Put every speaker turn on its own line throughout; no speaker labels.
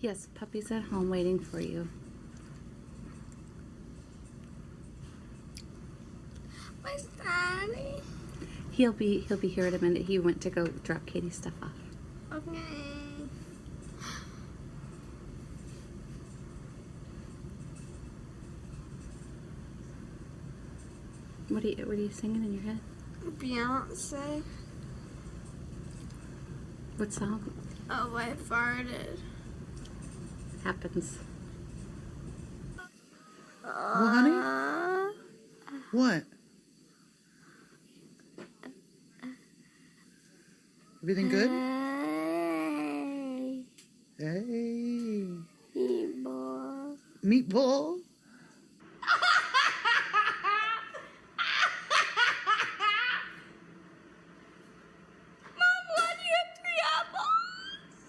Yes, puppy's at home waiting for you.
Where's Daddy?
He'll be here in a minute. He went to go drop Katie's stuff off.
Okay.
What are you singing in your head?
Beyonce.
What song?
Oh, I farted.
Happens.
Well, honey? What? Everything good?
Hey.
Hey.
Meatball.
Meatball?
Mom, why do you have 3 apples?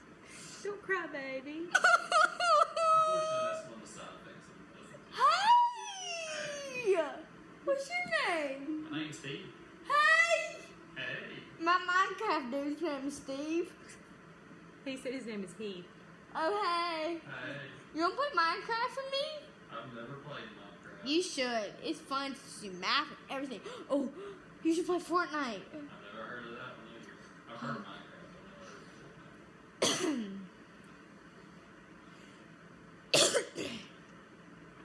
Don't cry, baby.
Hey! What's your name?
My name's Steve.
Hey!
Hey.
My Minecraft dude's name is Steve.
He said his name is Heath.
Oh, hey.
Hey.
You want to play Minecraft with me?
I've never played Minecraft.
You should. It's fun to see math and everything. Oh, you should play Fortnite.
I've never heard of that one either. I've heard of Minecraft.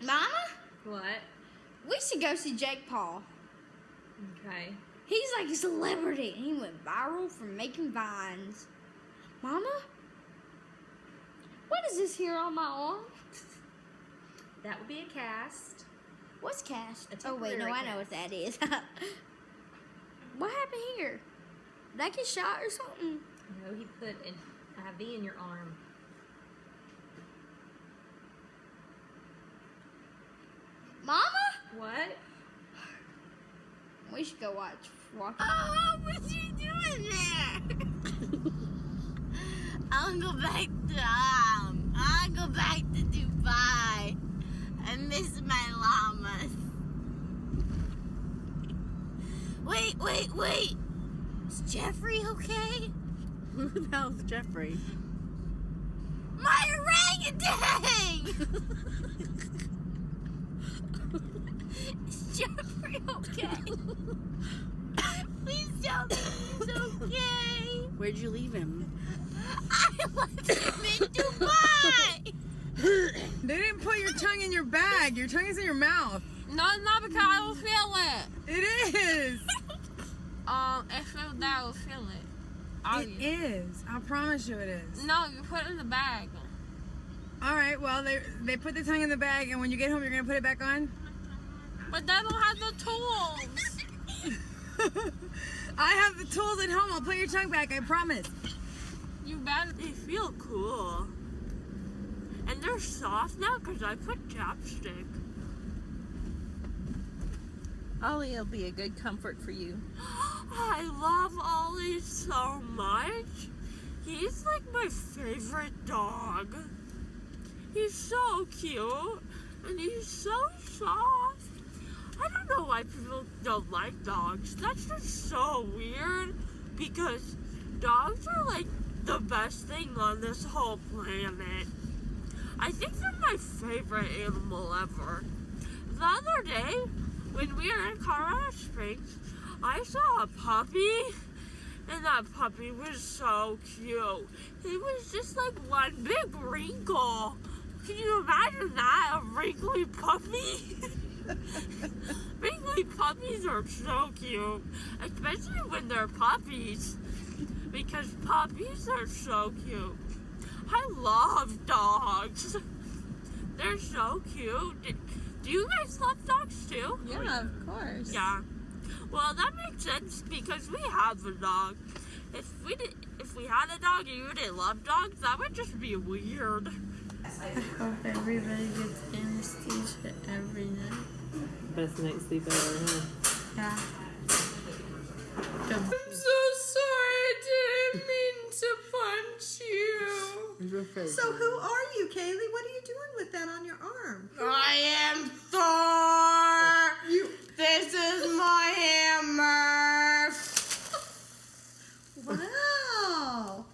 Mama,
What?
we should go see Jake Paul.
Okay.
He's like a celebrity. He went viral for making vines. Mama, what is this here on my arm?
That would be a cast.
What's cast?
A
Oh wait, no,
temporary
I know what
cast.
that is. What happened here? Did I get shot or something?
No, he put an IV in your arm.
Mama,
What?
we should go watch. Oh, what you doing there? I'll go back to I'll go back to Dubai. I miss my llamas. Wait. Is Jeffrey okay?
Who the hell's Jeffrey?
My orangutan! Is Jeffrey okay? Please tell me he's okay.
Where'd you leave him?
I left him in Dubai.
They didn't put your tongue in your bag. Your tongue is in your mouth.
No, it's not because I don't feel it.
It is.
If it was that, I would feel it.
It is. I promise you it is.
No, you put it in the bag.
All right, well, they put the tongue in the bag, and when you get home, you're going to put it back on?
But they don't have the tools.
I have the tools at home. I'll put your tongue back, I promise.
You better.
They feel cool. And they're soft now because I put chapstick.
Ollie will be a good comfort for you.
I love Ollie so much. He's like my favorite dog. He's so cute. And he's so soft. I don't know why people don't like dogs. That's just so weird. Because dogs are like the best thing on this whole planet. I think they're my favorite animal ever. The other day, when we were in Colorado Springs, I saw a puppy, and that puppy was so cute. He was just like one big wrinkle. Can you imagine that? A wrinkly puppy? Wrinkly puppies are so cute, especially when they're puppies, because puppies are so cute. I love dogs. They're so cute. Do you guys love dogs too?
Yeah, of course.
Yeah. Well, that makes sense because we have a dog. If we had a dog and you didn't love dogs, that would just be weird.
I hope everybody gets anesthesia every night.
Best night's sleep ever, huh?
Yeah.
I'm so sorry. I didn't mean to punch you.
So who are you, Kaylee? What are you doing with that on your arm?
I am Thor. This is my hammer.
Wow.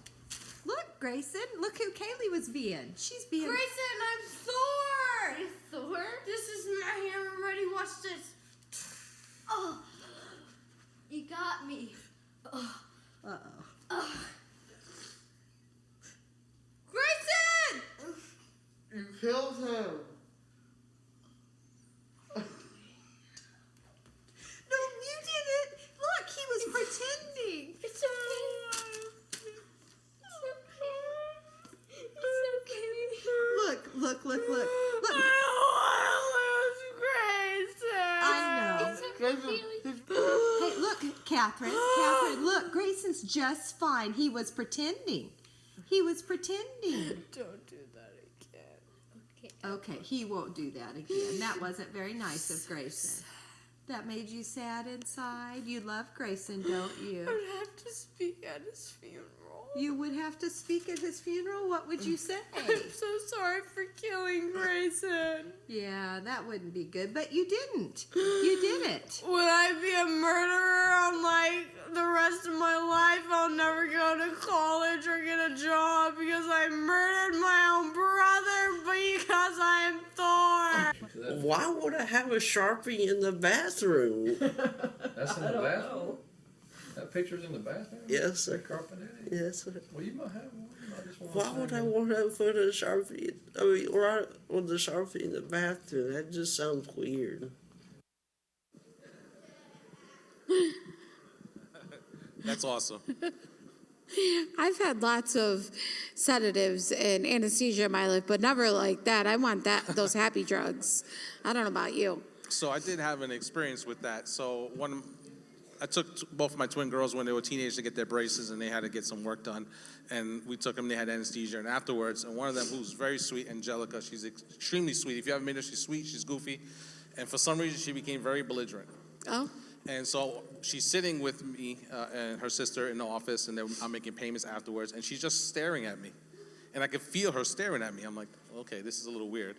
Look, Grayson, look who Kaylee was being. being? She's being.
Grayson, I'm Thor!
Thor?
This is my hammer. Ready? Watch this.
Oh, you got me.
Uh-oh.
Grayson!
You killed him.
No, you didn't. Look, he was pretending.
It's okay. It's okay.
Look. Look.
Grayson!
I know.
It's okay.
Hey, look, Catherine. Catherine, look, Grayson's just fine. He was pretending.
Don't do that again.
Okay, he won't do that again. That wasn't very nice of Grayson. That made you sad inside. You love Grayson, don't you?
I would have to speak at his funeral.
You would have to speak at his funeral? What would you say?
I'm so sorry for killing Grayson.
Yeah, that wouldn't be good, but you didn't. You did it.
Would I be a murderer on like the rest of my life? I'll never go to college or get a job because I murdered my own brother because I am Thor.
Why would I have a Sharpie in the bathroom?
That's in the bathroom? That picture's in the bathroom?
Yes, sir.
Rick Carpenetti?
Yes, sir.
Well, you might have one. You might just want
Why would I want to put a Sharpie? I mean, right on the Sharpie in the bathroom? That just sounds weird.
That's awesome.
I've had lots of sedatives and anesthesia in my life, but never like that. I want those happy drugs. I don't know about you.
So I did have an experience with that. So I took both of my twin girls when they were teenagers to get their braces, and they had to get some work done. And we took them, they had anesthesia, and afterwards, and one of them, who's very sweet, Angelica, she's extremely sweet. If you haven't met her, she's sweet, she's goofy. And for some reason, she became very belligerent.
Oh?
And so she's sitting with me and her sister in the office, and I'm making payments afterwards, and she's just staring at me. And I could feel her staring at me. I'm like, okay, this is a little weird.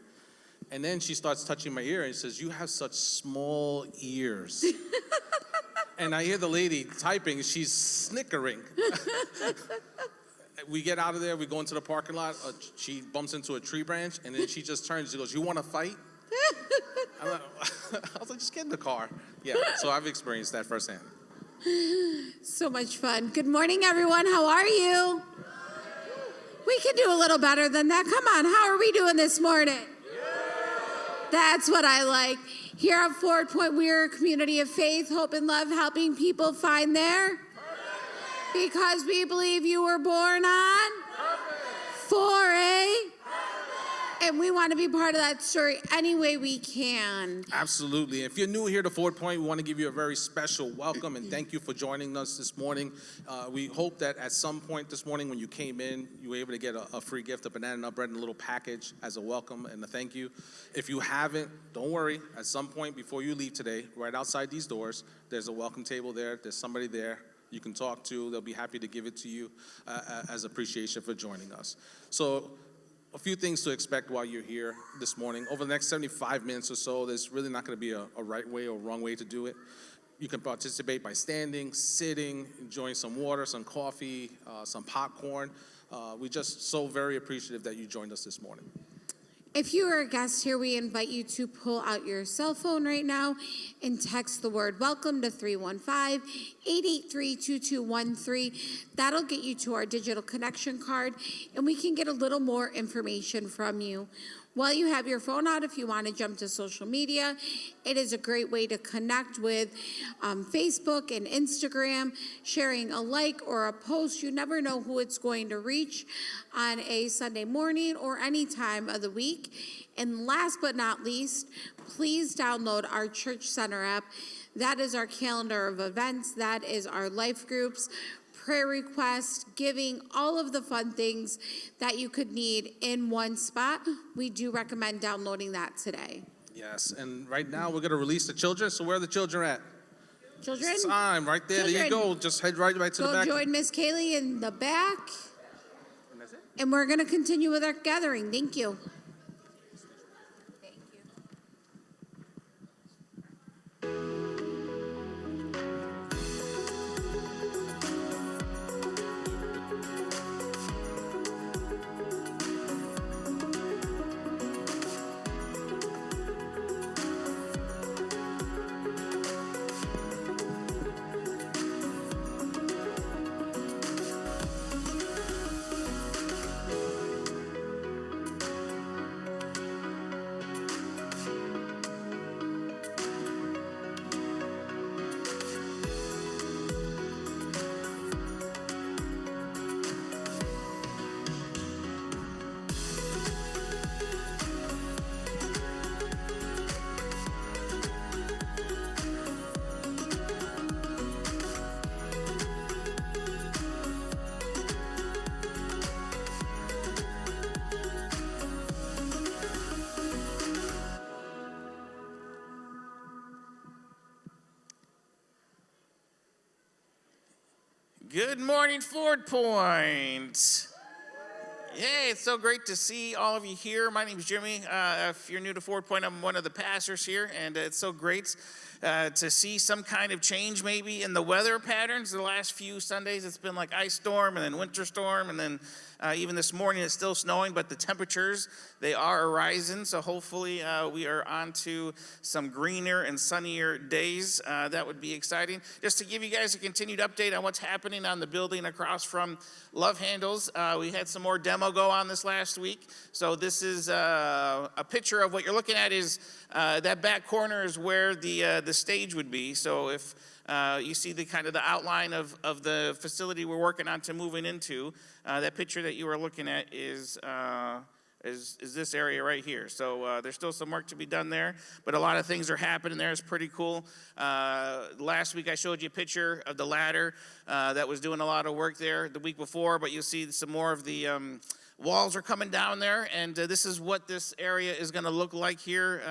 And then she starts touching my ear and says, "You have such small ears." And I hear the lady typing, she's snickering. We get out of there, we go into the parking lot, she bumps into a tree branch, and then she just turns, she goes, "You want to fight?" I was like, just get in the car. Yeah, so I've experienced that firsthand.
So much fun. Good morning, everyone. How are you? We can do a little better than that. Come on, how are we doing this morning? That's what I like. Here at Ford Point, we're a community of faith, hope, and love, helping people find their because we believe you were born on for a and we want to be part of that story any way we can.
Absolutely. If you're new here to Ford Point, we want to give you a very special welcome and thank you for joining us this morning. We hope that at some point this morning when you came in, you were able to get a free gift, a banana nut bread and a little package as a welcome and a thank you. If you haven't, don't worry. At some point before you leave today, right outside these doors, there's a welcome table there. There's somebody there you can talk to. They'll be happy to give it to you as appreciation for joining us. So, a few things to expect while you're here this morning. Over the next 75 minutes or so, there's really not going to be a right way or wrong way to do it. You can participate by standing, sitting, enjoying some water, some coffee, some popcorn. We're just so very appreciative that you joined us this morning.
If you are a guest here, we invite you to pull out your cell phone right now and text the word welcome to 315-883-2213. That'll get you to our digital connection card, and we can get a little more information from you. While you have your phone out, if you want to jump to social media, it is a great way to connect with Facebook and Instagram, sharing a like or a post. You never know who it's going to reach on a Sunday morning or any time of the week. And last but not least, please download our Church Center app. That is our calendar of events. That is our life groups, prayer requests, giving, all of the fun things that you could need in one spot. We do recommend downloading that today.
Yes, and right now we're going to release the children. So where are the children at?
Children?
It's time, right there.
Children.
There you go. Just head right to the
Go
back.
join Miss Kaylee in the back.
And that's it.
And we're going to continue with our gathering. Thank you.
Good morning, Ford Point. Hey, it's so great to see all of you here. My name is Jimmy. If you're new to Ford Point, I'm one of the pastors here, and it's so great to see some kind of change maybe in the weather patterns. The last few Sundays, it's been like ice storm and then winter storm, and then even this morning it's still snowing, but the temperatures, they are rising, so hopefully we are on to some greener and sunnier days. That would be exciting. Just to give you guys a continued update on what's happening on the building across from Love Handles, we had some more demo go on this last week. So this is a picture of what you're looking at is that back corner is where the stage would be. So if you see the kind of the outline of the facility we're working on to moving into, that picture that you are looking at is this area right here. So there's still some work to be done there, but a lot of things are happening there. It's pretty cool. Last week I showed you a picture of the ladder that was doing a lot of work there the week before, but you'll see some more of the walls are coming down there, and this is what this area is going to look like here,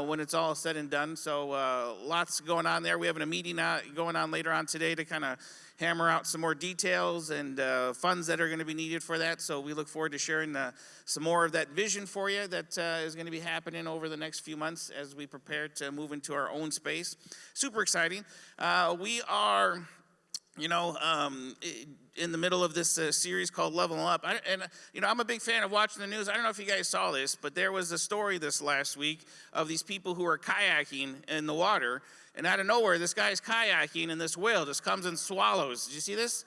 when it's all said and done. So lots going on there. We have a meeting going on later on today to kind of hammer out some more details and funds that are going to be needed for that. So we look forward to sharing some more of that vision for you that is going to be happening over the next few months as we prepare to move into our own space. Super exciting. We are, in the middle of this series called Level Up. I'm a big fan of watching the news. I don't know if you guys saw this, but there was a story this last week of these people who are kayaking in the water, and out of nowhere, this guy's kayaking, and this whale just comes and swallows. Did you see this?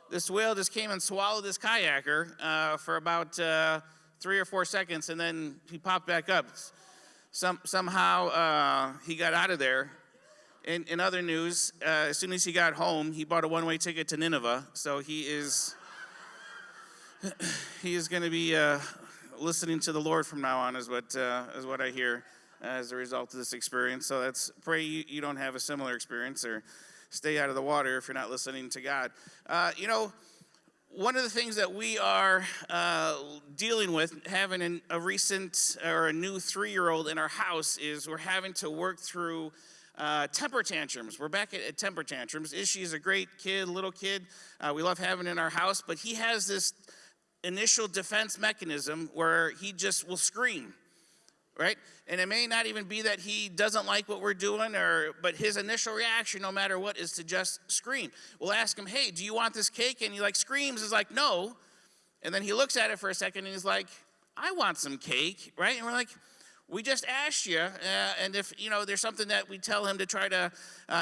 This whale just came and swallowed this kayaker for about 3 or 4 seconds, and then he popped back up. Somehow he got out of there. In other news, as soon as he got home, he bought a one-way ticket to Nineveh. So he is going to be listening to the Lord from now on, is what I hear as a result of this experience. So pray you don't have a similar experience, or stay out of the water if you're not listening to God. One of the things that we are dealing with, having a recent or a new 3-year-old in our house, is we're having to work through temper tantrums. We're back at temper tantrums. Ishii is a great kid, little kid. We love having in our house, but he has this initial defense mechanism where he just will scream, right? And it may not even be that he doesn't like what we're doing, but his initial reaction, no matter what, is to just scream. We'll ask him, hey, do you want this cake? And he screams, is like, no. And then he looks at it for a second and he's like, I want some cake, right? And we're like, we just asked you, and if there's something that we tell him to try to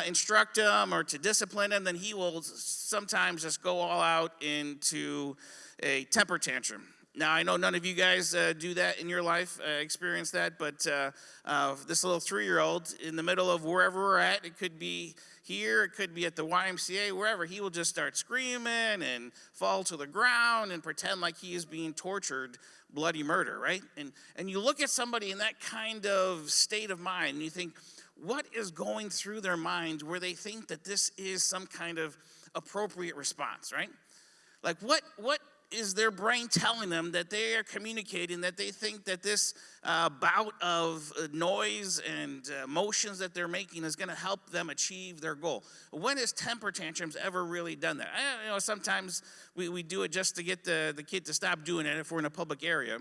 instruct him or to discipline him, then he will sometimes just go all out into a temper tantrum. Now, I know none of you guys do that in your life, experience that, but this little 3-year-old in the middle of wherever we're at, it could be here, it could be at the YMCA, wherever, he will just start screaming and fall to the ground and pretend like he is being tortured, bloody murder, right? And you look at somebody in that kind of state of mind, and you think, what is going through their mind where they think that this is some kind of appropriate response, right? Like what is their brain telling them that they are communicating, that they think that this bout of noise and motions that they're making is going to help them achieve their goal? When has temper tantrums ever really done that? Sometimes we do it just to get the kid to stop doing it if we're in a public area.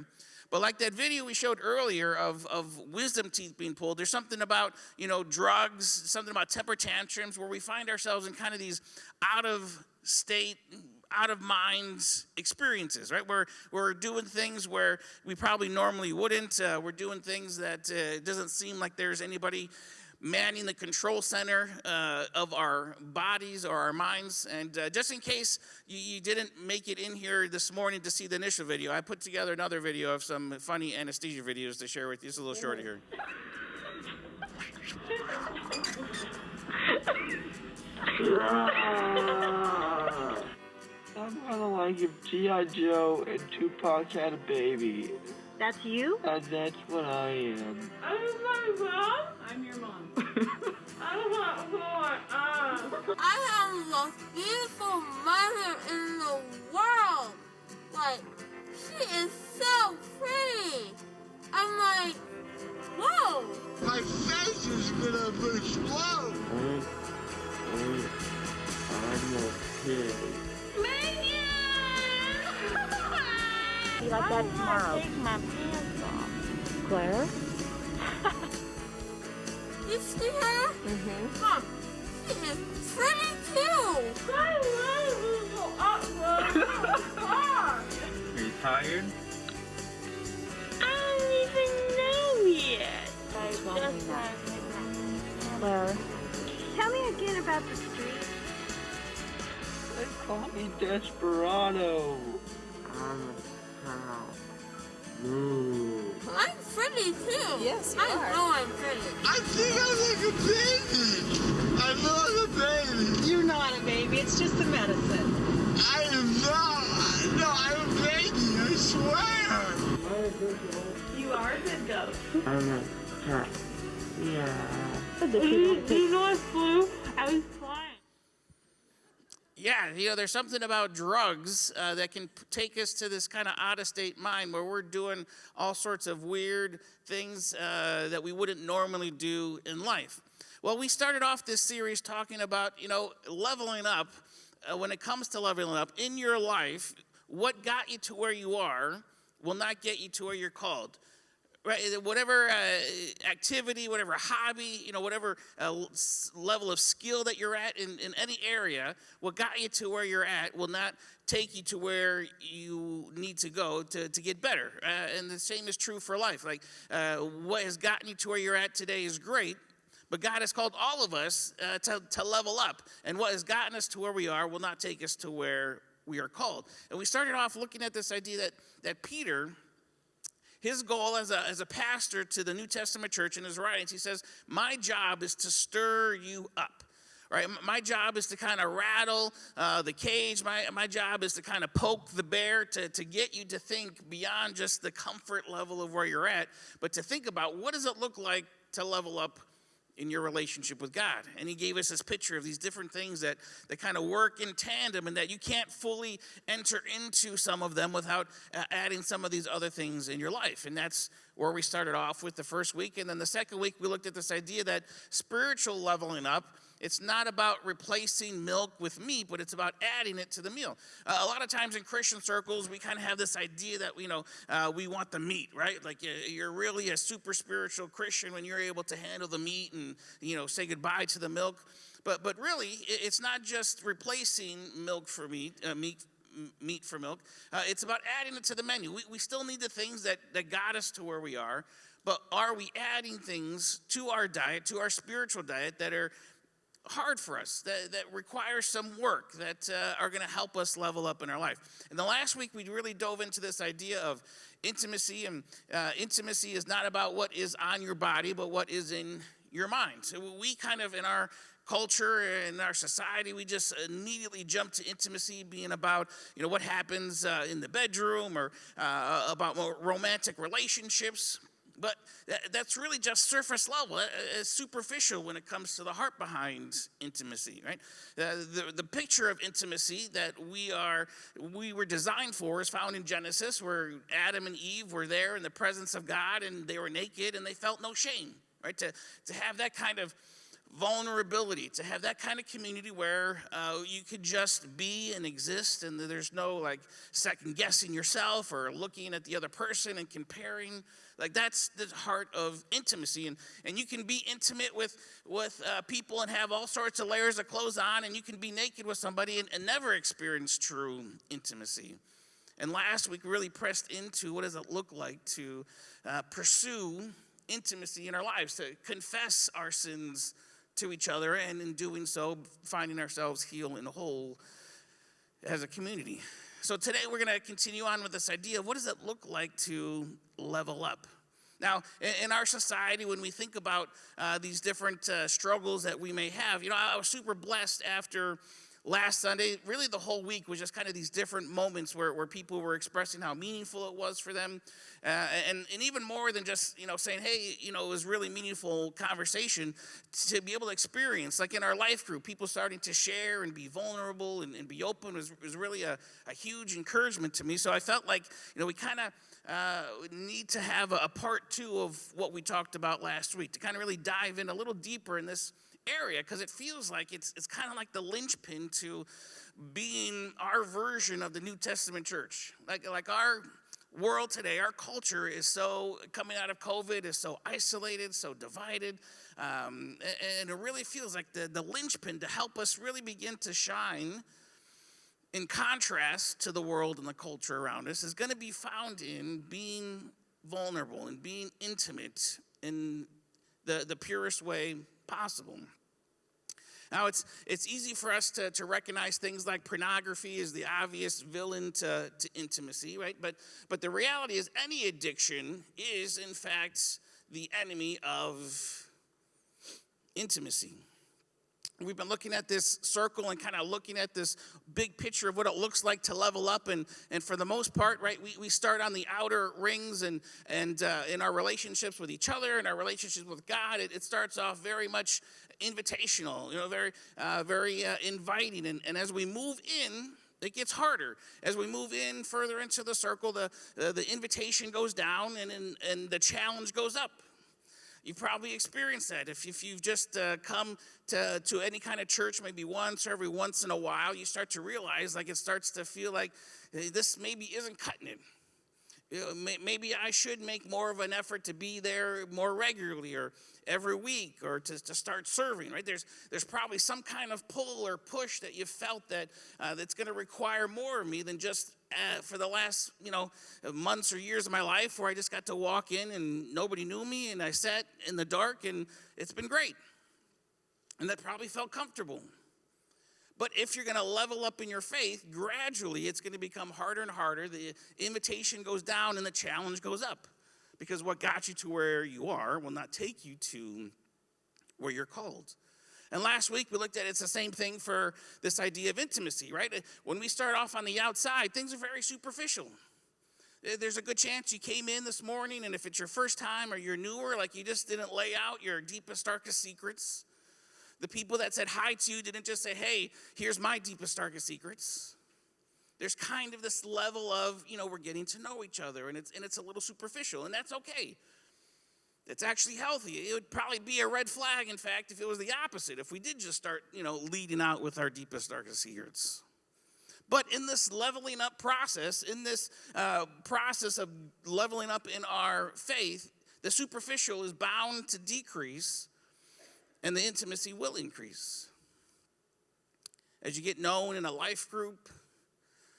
But like that video we showed earlier of wisdom teeth being pulled, there's something about, drugs, something about temper tantrums where we find ourselves in kind of these out of state, out of mind experiences, right? We're doing things where we probably normally wouldn't. We're doing things that it doesn't seem like there's anybody manning the control center of our bodies or our minds. And just in case you didn't make it in here this morning to see the initial video, I put together another video of some funny anesthesia videos to share with you. It's a little shorter here.
I'm kind of like if G.I. Joe and Tupac had a baby.
That's you?
That's what I am.
I'm my mom. I'm your mom. I don't want who I am.
I have the most beautiful mother in the world. She is so pretty. I'm like, whoa.
My face is gonna explode.
I'm Okay.
Be like that tomorrow. Take my pants off. Claire?
You see her?
Mm-hmm.
Mom, she is pretty too.
Are you tired?
I don't even know yet. Claire. Tell me again about the street.
They call me Desperado. Moo.
I'm pretty too.
Yes, you
I
are.
know I'm pretty.
I think I'm like a baby. I know I'm a baby.
You're not a baby. It's just the medicine.
I am not. No, I'm a baby. I swear.
You are a good ghost.
I'm a cat. Yeah.
Do you know what flew? I was flying.
Yeah, there's something about drugs that can take us to this kind of out-of-state mind where we're doing all sorts of weird things that we wouldn't normally do in life. Well, we started off this series talking about, leveling up. When it comes to leveling up in your life, what got you to where you are will not get you to where you're called. Right, whatever activity, whatever hobby, whatever level of skill that you're at in any area, what got you to where you're at will not take you to where you need to go to get better. And the same is true for life. Like what has gotten you to where you're at today is great, but God has called all of us to level up. And what has gotten us to where we are will not take us to where we are called. And we started off looking at this idea that Peter, his goal as a pastor to the New Testament church in his writings, he says, my job is to stir you up. Right? My job is to kind of rattle the cage. My job is to kind of poke the bear to get you to think beyond just the comfort level of where you're at, but to think about what does it look like to level up in your relationship with God. And he gave us this picture of these different things that kind of work in tandem and that you can't fully enter into some of them without adding some of these other things in your life. And that's where we started off with the first week. And then the second week, we looked at this idea that spiritual leveling up, it's not about replacing milk with meat, but it's about adding it to the meal. A lot of times in Christian circles, we kind of have this idea that, we want the meat, right? Like you're really a super spiritual Christian when you're able to handle the meat and, say goodbye to the milk. But really, it's not just replacing milk for meat for milk. It's about adding it to the menu. We still need the things that got us to where we are, but are we adding things to our diet, to our spiritual diet that are hard for us, that require some work, that are going to help us level up in our life. And the last week, we really dove into this idea of intimacy, and intimacy is not about what is on your body, but what is in your mind. So we kind of, in our culture and our society, we just immediately jump to intimacy being about, what happens in the bedroom or about more romantic relationships. But that's really just surface level, superficial when it comes to the heart behind intimacy, right? The picture of intimacy that we were designed for is found in Genesis, where Adam and Eve were there in the presence of God, and they were naked and they felt no shame, right? To have that kind of vulnerability, to have that kind of community where you could just be and exist, and there's no second guessing yourself or looking at the other person and comparing. That's the heart of intimacy, and you can be intimate with people and have all sorts of layers of clothes on, and you can be naked with somebody and never experience true intimacy. And last week, we really pressed into what does it look like to pursue intimacy in our lives, to confess our sins to each other, and in doing so, finding ourselves healed and whole as a community. So today we're going to continue on with this idea of what does it look like to level up. Now, in our society, when we think about these different struggles that we may have, I was super blessed after last Sunday. Really, the whole week was just kind of these different moments where people were expressing how meaningful it was for them. And even more than just, saying, hey, it was really meaningful conversation to be able to experience, like in our life group, people starting to share and be vulnerable and be open was really a huge encouragement to me. So I felt like, we kind of need to have a part two of what we talked about last week, to kind of really dive in a little deeper in this area because it feels like it's kind of like the linchpin to being our version of the New Testament church. Like our world today, our culture is so, coming out of COVID, is so isolated, so divided, and it really feels like the linchpin to help us really begin to shine in contrast to the world and the culture around us is going to be found in being vulnerable and being intimate in the purest way possible. Now, it's easy for us to recognize things like pornography as the obvious villain to intimacy, right? But the reality is any addiction is, in fact, the enemy of intimacy. We've been looking at this circle and kind of looking at this big picture of what it looks like to level up. And for the most part, right, we start on the outer rings and in our relationships with each other and our relationships with God. It starts off very much invitational, very inviting. And as we move in, it gets harder. As we move in further into the circle, the invitation goes down and the challenge goes up. You've probably experienced that. If you've just come to any kind of church maybe once or every once in a while, you start to realize like it starts to feel like this maybe isn't cutting it. Maybe I should make more of an effort to be there more regularly or every week or to start serving, right? There's probably some kind of pull or push that you felt that's going to require more of me than just for the last, months or years of my life where I just got to walk in and nobody knew me and I sat in the dark and it's been great. And that probably felt comfortable. But if you're going to level up in your faith, gradually it's going to become harder and harder. The invitation goes down and the challenge goes up. Because what got you to where you are will not take you to where you're called. And last week we looked at it's the same thing for this idea of intimacy, right? When we start off on the outside, things are very superficial. There's a good chance you came in this morning, and if it's your first time or you're newer, like you just didn't lay out your deepest, darkest secrets. The people that said hi to you didn't just say, hey, here's my deepest, darkest secrets. There's kind of this level of, we're getting to know each other, and it's a little superficial, and that's okay. It's actually healthy. It would probably be a red flag, in fact, if it was the opposite, if we did just start, leading out with our deepest, darkest secrets. But in this leveling up process, in this process of leveling up in our faith, the superficial is bound to decrease, and the intimacy will increase. As you get known in a life group,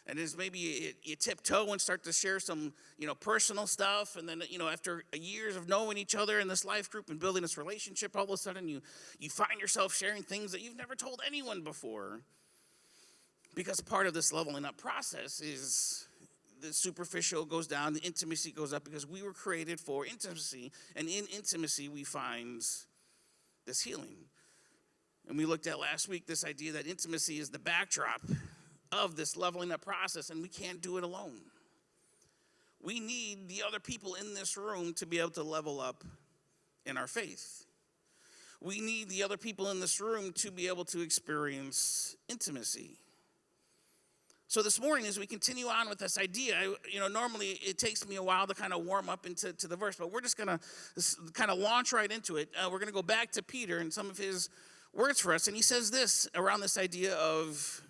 and as maybe you tiptoe and start to share some, personal stuff, and then, after years of knowing each other in this life group and building this relationship, all of a sudden you find yourself sharing things that you've never told anyone before. Because part of this leveling up process is the superficial goes down, the intimacy goes up, because we were created for intimacy, and in intimacy we find this healing. And we looked at last week this idea that intimacy is the backdrop of this leveling up process, and we can't do it alone. We need the other people in this room to be able to level up in our faith. We need the other people in this room to be able to experience intimacy. So this morning, as we continue on with this idea, normally it takes me a while to kind of warm up into the verse, but we're just going to kind of launch right into it. We're going to go back to Peter and some of his words for us, and he says this around this idea of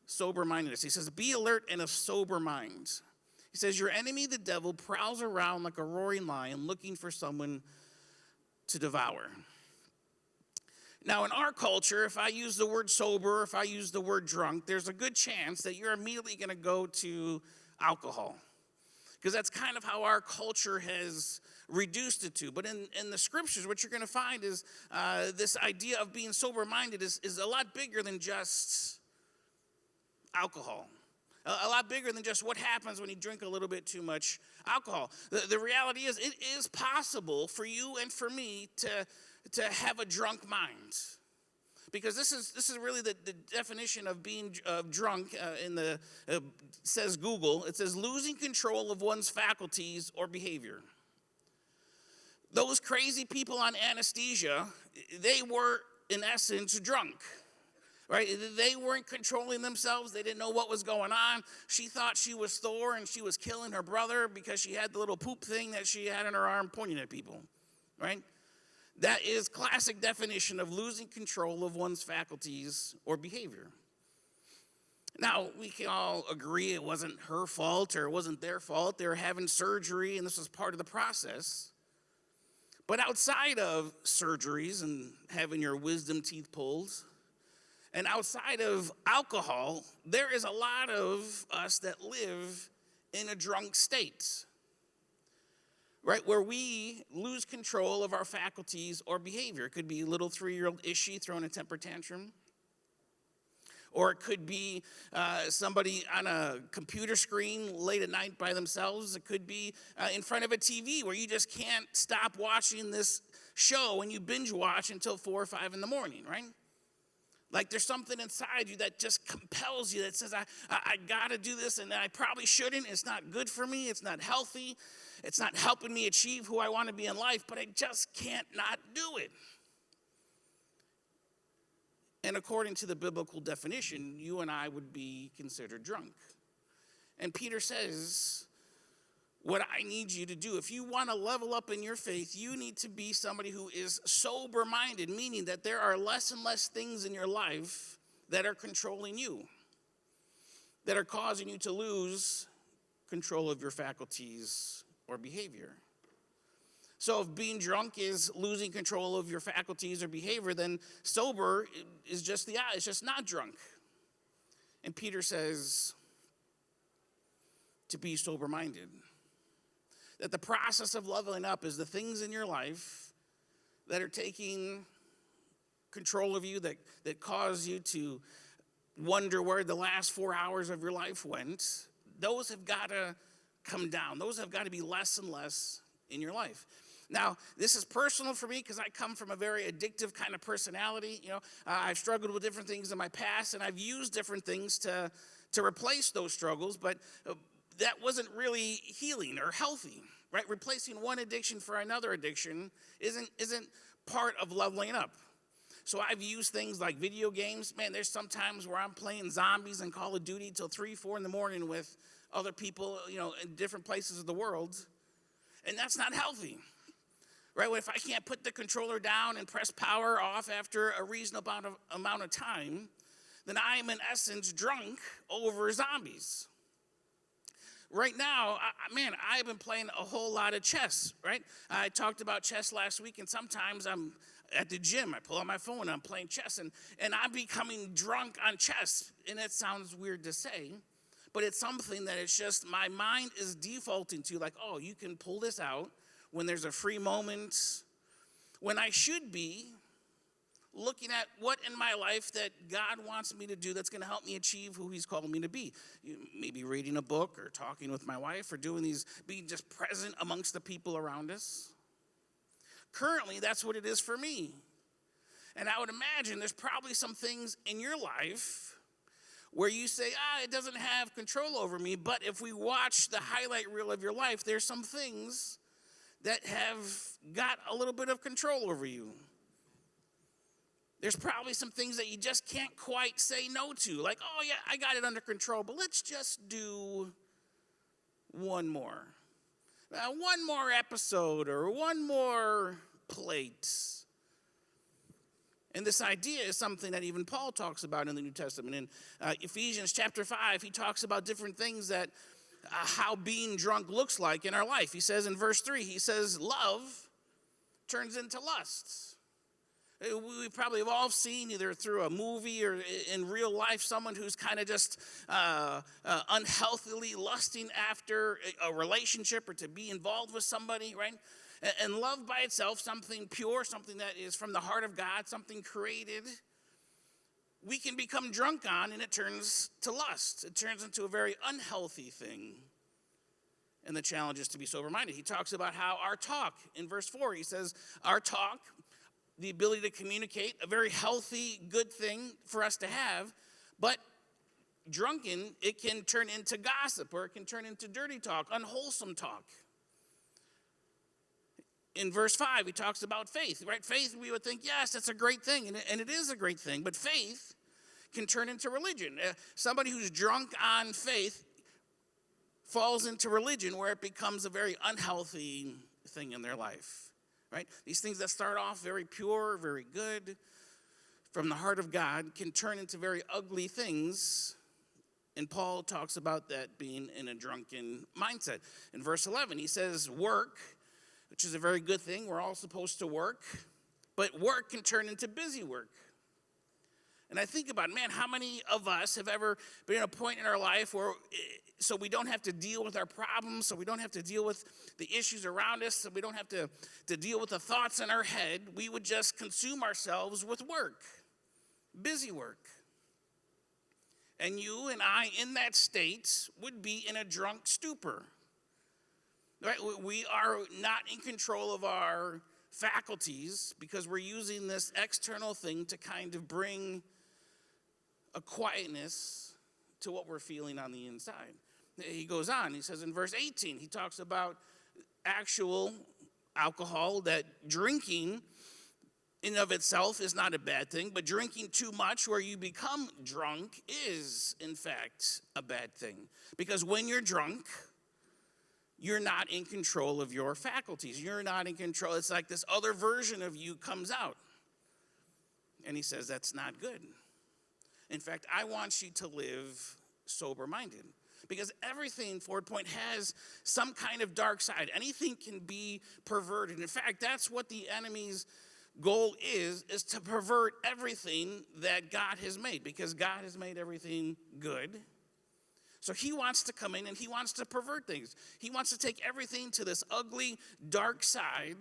sober-mindedness. He says, be alert and of sober mind. He says, your enemy, the devil, prowls around like a roaring lion looking for someone to devour. Now, in our culture, if I use the word sober, if I use the word drunk, there's a good chance that you're immediately going to go to alcohol. Because that's kind of how our culture has reduced it to. But in the scriptures, what you're going to find is this idea of being sober-minded is a lot bigger than just alcohol. A lot bigger than just what happens when you drink a little bit too much alcohol. The reality is it is possible for you and for me to have a drunk mind. Because this is really the definition of being drunk says Google. It says losing control of one's faculties or behavior. Those crazy people on anesthesia, they were in essence drunk. Right? They weren't controlling themselves. They didn't know what was going on. She thought she was Thor and she was killing her brother because she had the little poop thing that she had in her arm pointing at people. Right? That is classic definition of losing control of one's faculties or behavior. Now, we can all agree it wasn't her fault or it wasn't their fault. They were having surgery and this was part of the process. But outside of surgeries and having your wisdom teeth pulled, and outside of alcohol, there is a lot of us that live in a drunk state, right? Where we lose control of our faculties or behavior. It could be a little 3-year-old Ishi throwing a temper tantrum. Or it could be somebody on a computer screen late at night by themselves. It could be in front of a TV where you just can't stop watching this show and you binge watch until 4 or 5 in the morning, right? Like there's something inside you that just compels you, that says, I gotta do this and I probably shouldn't. It's not good for me. It's not healthy. It's not helping me achieve who I want to be in life, but I just can't not do it. And according to the biblical definition, you and I would be considered drunk. And Peter says, what I need you to do, if you want to level up in your faith, you need to be somebody who is sober-minded, meaning that there are less and less things in your life that are controlling you, that are causing you to lose control of your faculties or behavior. So if being drunk is losing control of your faculties or behavior, then sober is just it's just not drunk. And Peter says to be sober-minded. That the process of leveling up is the things in your life that are taking control of you, that cause you to wonder where the last 4 hours of your life went. Those have got to come down. Those have got to be less and less in your life. Now, this is personal for me because I come from a very addictive kind of personality. You know, I've struggled with different things in my past, and I've used different things to replace those struggles, but that wasn't really healing or healthy, right? Replacing one addiction for another addiction isn't part of leveling up. So I've used things like video games. Man, there's some times where I'm playing zombies and Call of Duty till 3, 4 in the morning with other people, you know, in different places of the world, and that's not healthy. Right, well, if I can't put the controller down and press power off after a reasonable amount of time, then I am in essence drunk over zombies. Right now, I've been playing a whole lot of chess, right? I talked about chess last week, and sometimes I'm at the gym. I pull out my phone, and I'm playing chess, and I'm becoming drunk on chess. And it sounds weird to say, but it's something that it's just my mind is defaulting to, like, oh, you can pull this out when there's a free moment, when I should be looking at what in my life that God wants me to do that's going to help me achieve who he's called me to be. Maybe reading a book or talking with my wife or doing these, being just present amongst the people around us. Currently, that's what it is for me. And I would imagine there's probably some things in your life where you say, it doesn't have control over me, but if we watch the highlight reel of your life, there's some things that have got a little bit of control over you. There's probably some things that you just can't quite say no to. Like, oh yeah, I got it under control, but let's just do one more. One more episode or one more plate. And this idea is something that even Paul talks about in the New Testament. In Ephesians chapter 5, he talks about different things that how being drunk looks like in our life. He says in verse 3, he says, love turns into lust. We probably have all seen either through a movie or in real life someone who's kind of just unhealthily lusting after a relationship or to be involved with somebody, right? And love by itself, something pure, something that is from the heart of God, something created, we can become drunk on, and it turns to lust. It turns into a very unhealthy thing. And the challenge is to be sober-minded. He talks about how our talk, in verse 4, he says, our talk, the ability to communicate, a very healthy, good thing for us to have, but drunken, it can turn into gossip, or it can turn into dirty talk, unwholesome talk. In verse 5, he talks about faith, right? Faith, we would think, yes, that's a great thing, and it is a great thing, but faith can turn into religion. Somebody who's drunk on faith falls into religion where it becomes a very unhealthy thing in their life. right? These things that start off very pure, very good, from the heart of God, can turn into very ugly things. And Paul talks about that being in a drunken mindset. In verse 11, he says, work, which is a very good thing. We're all supposed to work. But work can turn into busy work. And I think about, man, how many of us have ever been at a point in our life where, so we don't have to deal with our problems, so we don't have to deal with the issues around us, so we don't have to deal with the thoughts in our head, we would just consume ourselves with work, busy work. And you and I, in that state, would be in a drunk stupor. Right? We are not in control of our faculties because we're using this external thing to kind of bring a quietness to what we're feeling on the inside. He goes on, he says in verse 18, he talks about actual alcohol, that drinking in of itself is not a bad thing, but drinking too much where you become drunk is, in fact, a bad thing. Because when you're drunk, you're not in control of your faculties. You're not in control. It's like this other version of you comes out. And he says that's not good. In fact, I want you to live sober-minded. Because everything, Ford Point, has some kind of dark side. Anything can be perverted. In fact, that's what the enemy's goal is to pervert everything that God has made. Because God has made everything good. So he wants to come in and he wants to pervert things. He wants to take everything to this ugly, dark side.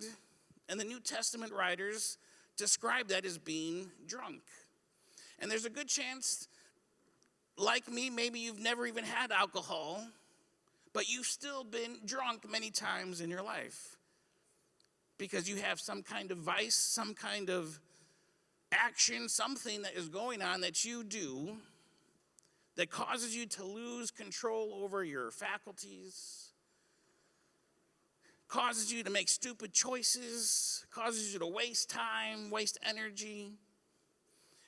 And the New Testament writers describe that as being drunk. And there's a good chance, like me, maybe you've never even had alcohol, but you've still been drunk many times in your life. Because you have some kind of vice, some kind of action, something that is going on that you do that causes you to lose control over your faculties, causes you to make stupid choices, causes you to waste time, waste energy.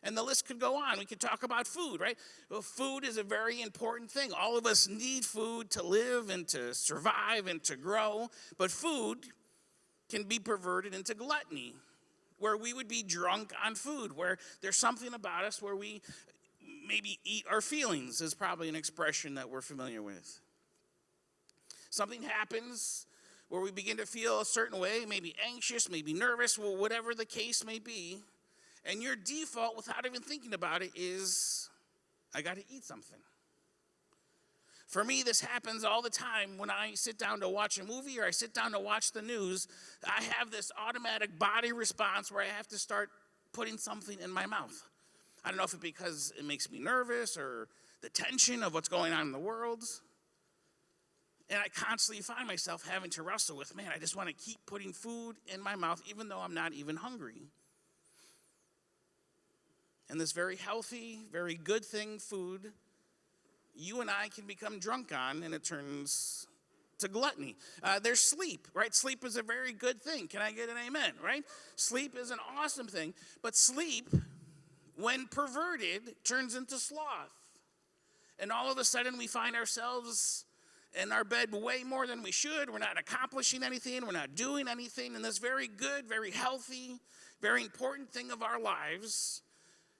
And the list could go on. We could talk about food, right? Well, food is a very important thing. All of us need food to live and to survive and to grow. But food can be perverted into gluttony, where we would be drunk on food, where there's something about us where we maybe eat our feelings is probably an expression that we're familiar with. Something happens where we begin to feel a certain way, maybe anxious, maybe nervous, well, whatever the case may be. And your default, without even thinking about it, is, I got to eat something. For me, this happens all the time when I sit down to watch a movie or I sit down to watch the news. I have this automatic body response where I have to start putting something in my mouth. I don't know if it's because it makes me nervous or the tension of what's going on in the world. And I constantly find myself having to wrestle with, man, I just want to keep putting food in my mouth even though I'm not even hungry. And this very healthy, very good thing, food, you and I can become drunk on, and it turns to gluttony. There's sleep, right? Sleep is a very good thing. Can I get an amen, right? Sleep is an awesome thing. But sleep, when perverted, turns into sloth. And all of a sudden, we find ourselves in our bed way more than we should. We're not accomplishing anything. We're not doing anything. And this very good, very healthy, very important thing of our lives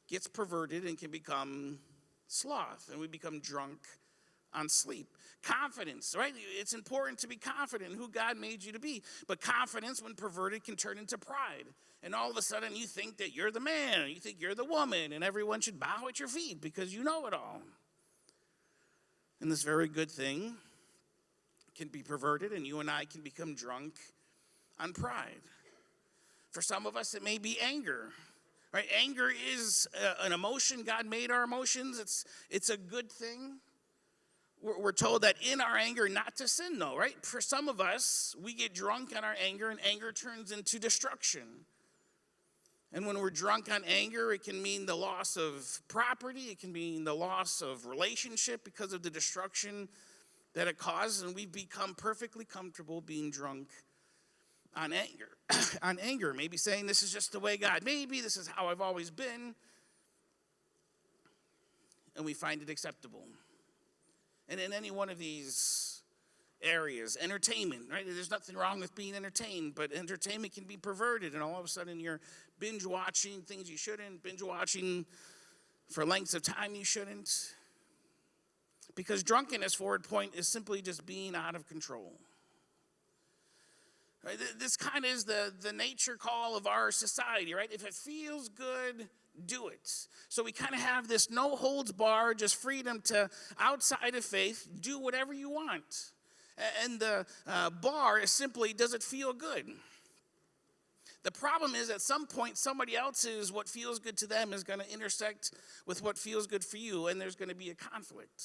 gets perverted and can become sloth. And we become drunk on sleep. Confidence, right? It's important to be confident in who God made you to be. But confidence, when perverted, can turn into pride. And all of a sudden, you think that you're the man, and you think you're the woman, and everyone should bow at your feet because you know it all. And this very good thing can be perverted, and you and I can become drunk on pride. For some of us, it may be anger. Right? Anger is an emotion. God made our emotions. It's a good thing. We're told that in our anger not to sin, though, right? For some of us, we get drunk on our anger, and anger turns into destruction. And when we're drunk on anger, it can mean the loss of property. It can mean the loss of relationship because of the destruction that it causes. And we've become perfectly comfortable being drunk on anger. On anger, maybe saying this is just the way God made me. This is how I've always been. And we find it acceptable. And in any one of these areas. Entertainment, right? There's nothing wrong with being entertained, but entertainment can be perverted, and all of a sudden you're binge watching things you shouldn't, binge watching for lengths of time you shouldn't. Because drunkenness, Forward Point, is simply just being out of control. Right? This kind of is the nature call of our society, right? If it feels good, do it. So we kind of have this no holds bar, just freedom to, outside of faith, do whatever you want. And the bar is simply, does it feel good? The problem is at some point, somebody else's what feels good to them is going to intersect with what feels good for you, and there's going to be a conflict.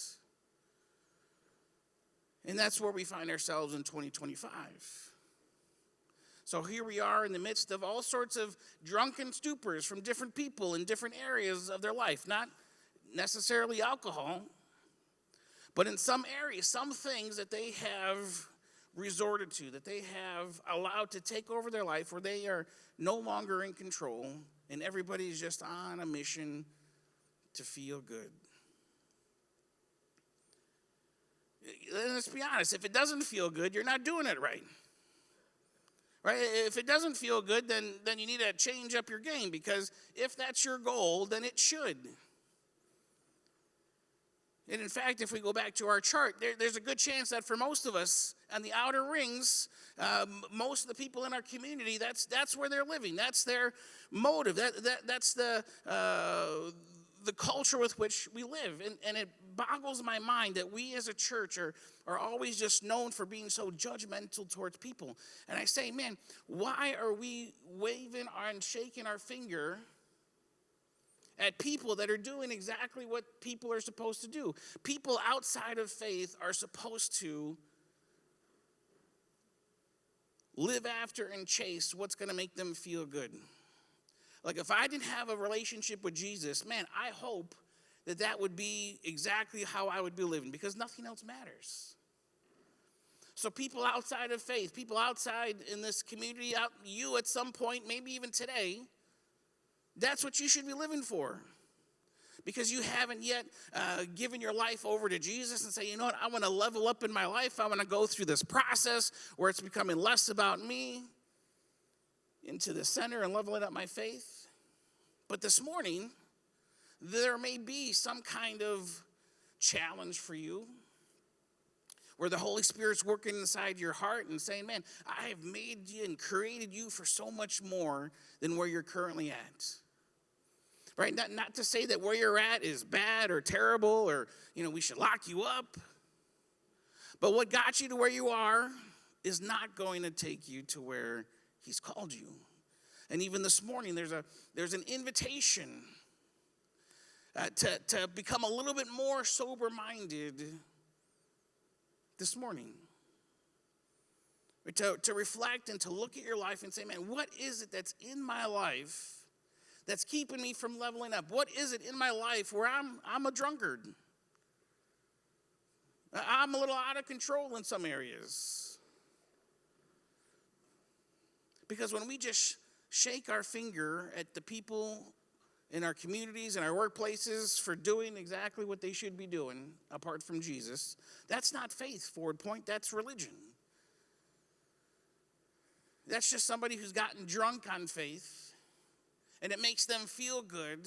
And that's where we find ourselves in 2025. So here we are in the midst of all sorts of drunken stupors from different people in different areas of their life. Not necessarily alcohol, but in some areas, some things that they have resorted to, that they have allowed to take over their life, where they are no longer in control, and everybody's just on a mission to feel good. And let's be honest, if it doesn't feel good, you're not doing it right. Right? If it doesn't feel good, then you need to change up your game, because if that's your goal, then it should. And in fact, if we go back to our chart, there's a good chance that for most of us on the outer rings, most of the people in our community, that's where they're living. That's their motive. That's the culture with which we live. And it boggles my mind that we as a church are always just known for being so judgmental towards people. And I say, man, why are we waving and shaking our finger at people that are doing exactly what people are supposed to do? People outside of faith are supposed to live after and chase what's going to make them feel good. Like, if I didn't have a relationship with Jesus, man, I hope that would be exactly how I would be living, because nothing else matters. So people outside of faith, people outside in this community, you at some point, maybe even today, that's what you should be living for. Because you haven't yet given your life over to Jesus and say, you know what, I want to level up in my life. I want to go through this process where it's becoming less about me into the center and leveling up my faith. But this morning, there may be some kind of challenge for you where the Holy Spirit's working inside your heart and saying, man, I have made you and created you for so much more than where you're currently at. Right? Not to say that where you're at is bad or terrible, or, we should lock you up. But what got you to where you are is not going to take you to where He's called you. And even this morning, there's an invitation to become a little bit more sober-minded this morning. To reflect and to look at your life and say, man, what is it that's in my life that's keeping me from leveling up? What is it in my life where I'm a drunkard? I'm a little out of control in some areas. Because when we just shake our finger at the people in our communities and our workplaces for doing exactly what they should be doing apart from Jesus, that's not faith, Forward Point, that's religion. That's just somebody who's gotten drunk on faith, and it makes them feel good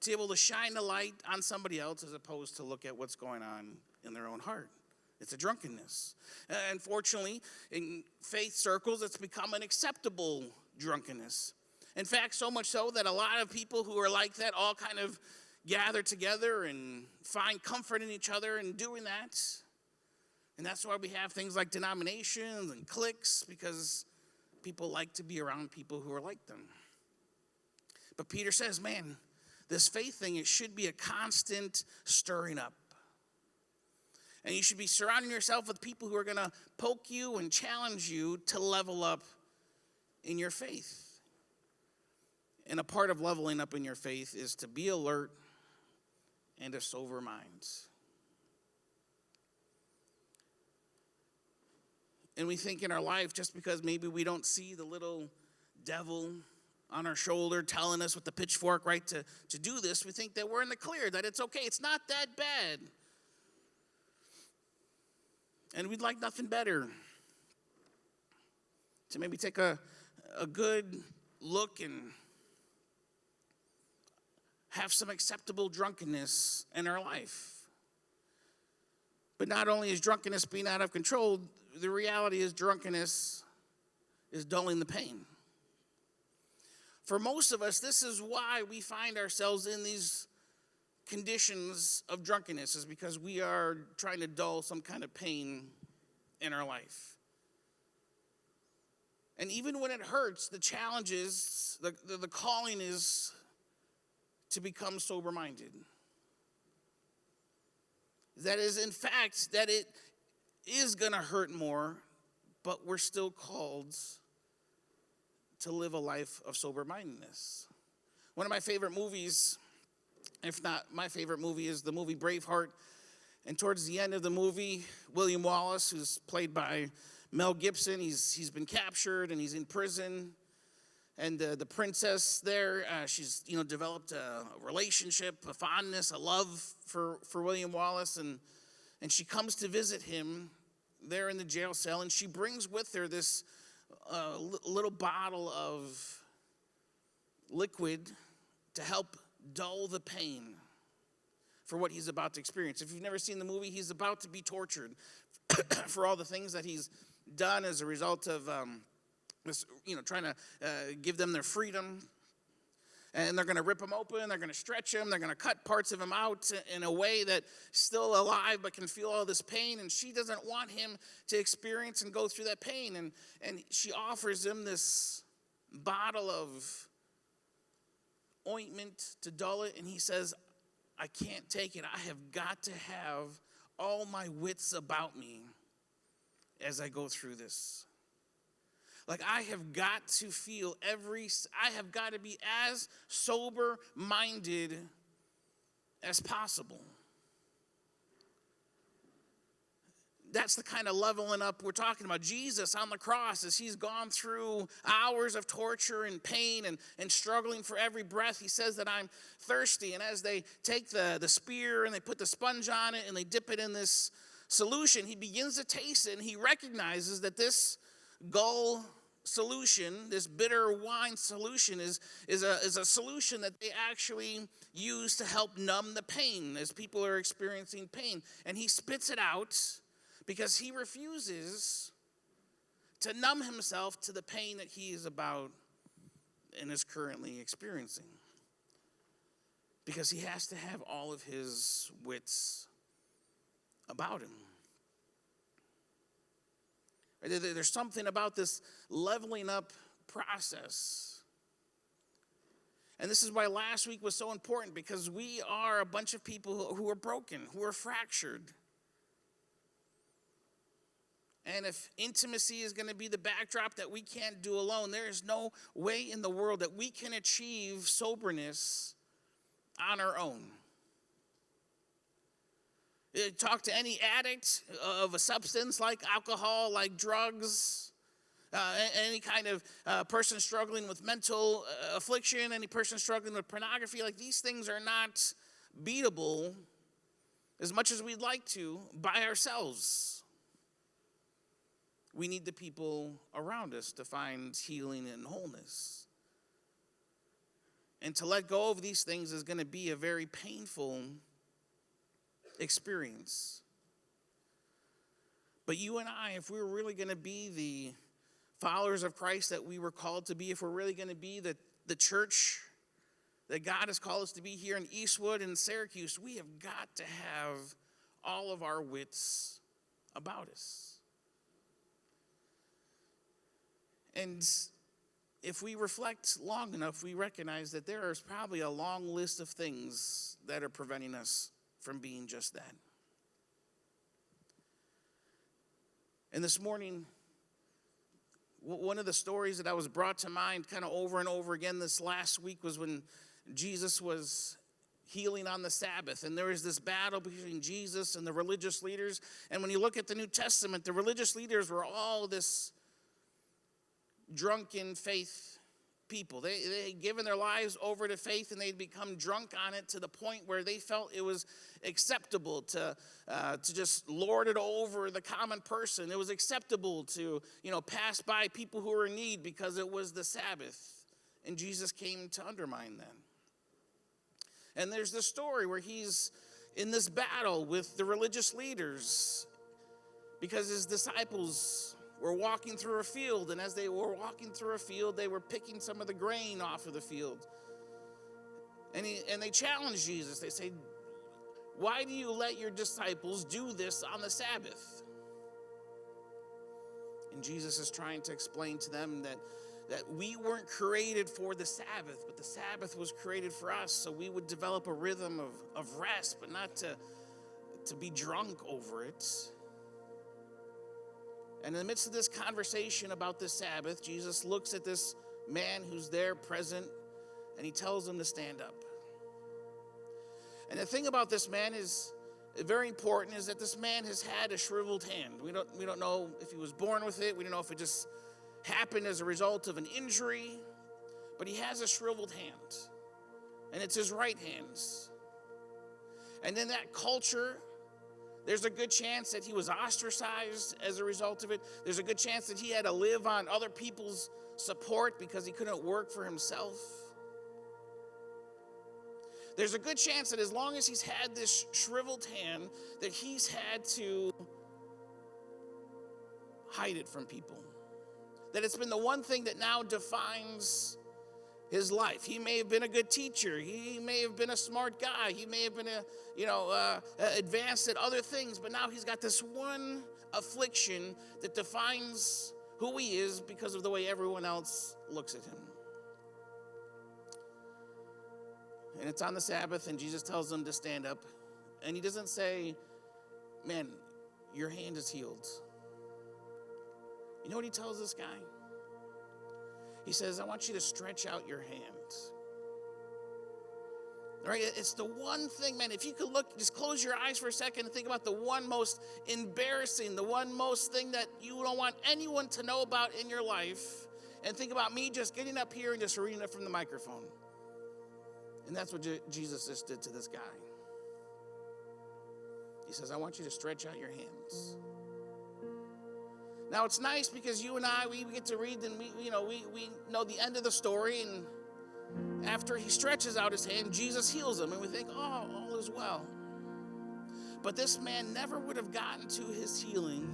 to be able to shine the light on somebody else as opposed to look at what's going on in their own heart. It's a drunkenness. Unfortunately, in faith circles, it's become an acceptable drunkenness. In fact, so much so that a lot of people who are like that all kind of gather together and find comfort in each other in doing that. And that's why we have things like denominations and cliques, because people like to be around people who are like them. But Peter says, man, this faith thing, it should be a constant stirring up. And you should be surrounding yourself with people who are going to poke you and challenge you to level up in your faith. And a part of leveling up in your faith is to be alert and of sober minds. And we think in our life, just because maybe we don't see the little devil on our shoulder telling us with the pitchfork, right, to do this, we think that we're in the clear, that it's okay. It's not that bad. And we'd like nothing better to maybe take a good look and have some acceptable drunkenness in our life. But not only is drunkenness being out of control, the reality is drunkenness is dulling the pain. For most of us, this is why we find ourselves in these conditions of drunkenness, is because we are trying to dull some kind of pain in our life. And even when it hurts, the challenge is, the calling is to become sober-minded. That is, in fact, that it is going to hurt more, but we're still called to live a life of sober-mindedness. One of my favorite movies, if not my favorite movie, is the movie Braveheart. And towards the end of the movie, William Wallace, who's played by Mel Gibson, he's been captured and he's in prison. And the princess there, she's developed a relationship, a fondness, a love for William Wallace, and she comes to visit him there in the jail cell, and she brings with her this little bottle of liquid to help dull the pain for what he's about to experience. If you've never seen the movie, he's about to be tortured for all the things that he's done as a result of trying to give them their freedom. And they're going to rip him open, they're going to stretch him, they're going to cut parts of him out in a way that's still alive but can feel all this pain. And she doesn't want him to experience and go through that pain. And she offers him this bottle of ointment to dull it. And he says, I can't take it. I have got to have all my wits about me as I go through this. Like, I have got to feel I have got to be as sober-minded as possible. That's the kind of leveling up we're talking about. Jesus on the cross, as he's gone through hours of torture and pain and struggling for every breath, he says that I'm thirsty. And as they take the spear and they put the sponge on it and they dip it in this solution, he begins to taste it, and he recognizes that this gall solution, this bitter wine solution, is a solution that they actually use to help numb the pain as people are experiencing pain. And he spits it out because he refuses to numb himself to the pain that he is about and is currently experiencing, because he has to have all of his wits about him. There's something about this leveling up process. And this is why last week was so important, because we are a bunch of people who are broken, who are fractured. And if intimacy is going to be the backdrop that we can't do alone, there is no way in the world that we can achieve soberness on our own. Talk to any addict of a substance like alcohol, like drugs, any kind of person struggling with mental affliction, any person struggling with pornography. Like, these things are not beatable as much as we'd like to by ourselves. We need the people around us to find healing and wholeness. And to let go of these things is going to be a very painful experience. But you and I, if we're really going to be the followers of Christ that we were called to be, if we're really going to be the church that God has called us to be here in Eastwood and Syracuse, we have got to have all of our wits about us. And if we reflect long enough, we recognize that there is probably a long list of things that are preventing us from being just that. And this morning, one of the stories that I was brought to mind kind of over and over again this last week was when Jesus was healing on the Sabbath. And there was this battle between Jesus and the religious leaders. And when you look at the New Testament, the religious leaders were all this drunken faith people. They had given their lives over to faith, and they'd become drunk on it to the point where they felt it was acceptable to just lord it over the common person. It was acceptable to, pass by people who were in need because it was the Sabbath. And Jesus came to undermine that. And there's this story where he's in this battle with the religious leaders because his disciples were walking through a field, and as they were walking through a field, they were picking some of the grain off of the field. And they challenged Jesus. They say, why do you let your disciples do this on the Sabbath? And Jesus is trying to explain to them that we weren't created for the Sabbath, but the Sabbath was created for us, so we would develop a rhythm of rest, but not to be drunk over it. And in the midst of this conversation about the Sabbath, Jesus looks at this man who's there present, and he tells him to stand up. And the thing about this man is very important, is that this man has had a shriveled hand. We don't know if he was born with it. We don't know if it just happened as a result of an injury, but he has a shriveled hand, and it's his right hand. And in that culture, there's a good chance that he was ostracized as a result of it. There's a good chance that he had to live on other people's support because he couldn't work for himself. There's a good chance that as long as he's had this shriveled hand, that he's had to hide it from people. That it's been the one thing that now defines his life. He may have been a good teacher. He may have been a smart guy. He may have been advanced at other things, but now he's got this one affliction that defines who he is because of the way everyone else looks at him. And it's on the Sabbath, and Jesus tells them to stand up. And he doesn't say, man, your hand is healed. You know what he tells this guy? He says, I want you to stretch out your hand. Right? It's the one thing, man, if you could look, just close your eyes for a second and think about the one most embarrassing, the one most thing that you don't want anyone to know about in your life, and think about me just getting up here and just reading it from the microphone. And that's what Jesus just did to this guy. He says, I want you to stretch out your hands. Now, it's nice because you and I, we get to read and we know the end of the story, and after he stretches out his hand, Jesus heals him, and we think, oh, all is well. But this man never would have gotten to his healing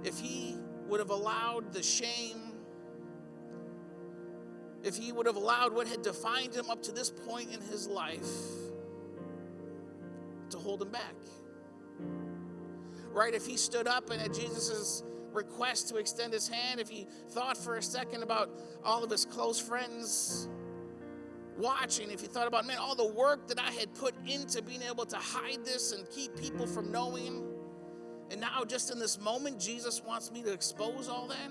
if he would have allowed the shame, if he would have allowed what had defined him up to this point in his life to hold him back. Right? If he stood up and at Jesus' request to extend his hand, if he thought for a second about all of his close friends watching, if he thought about, man, all the work that I had put into being able to hide this and keep people from knowing, and now just in this moment, Jesus wants me to expose all that.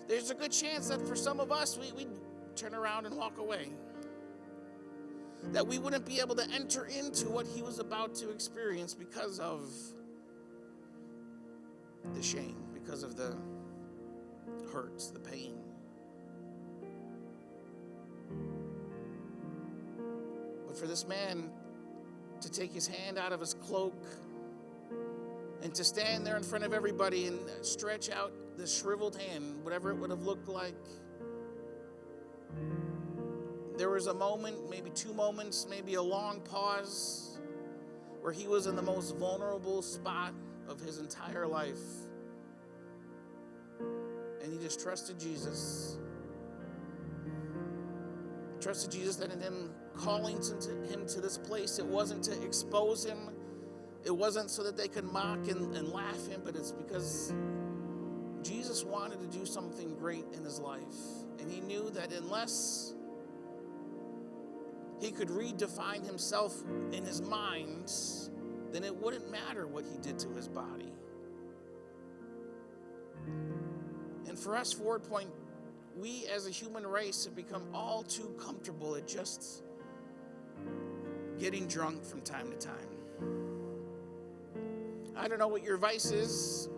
There's a good chance that for some of us, we'd turn around and walk away. That we wouldn't be able to enter into what he was about to experience because of the shame, because of the hurts, the pain. But for this man to take his hand out of his cloak and to stand there in front of everybody and stretch out this shriveled hand, whatever it would have looked like, there was a moment, maybe 2 moments, maybe a long pause where he was in the most vulnerable spot of his entire life. And he just trusted Jesus. Trusted Jesus that in him calling him to this place, it wasn't to expose him. It wasn't so that they could mock and laugh him, but it's because Jesus wanted to do something great in his life. And he knew that unless he could redefine himself in his mind, then it wouldn't matter what he did to his body. And for us, Forward Point, we as a human race have become all too comfortable at just getting drunk from time to time. I don't know what your vice is.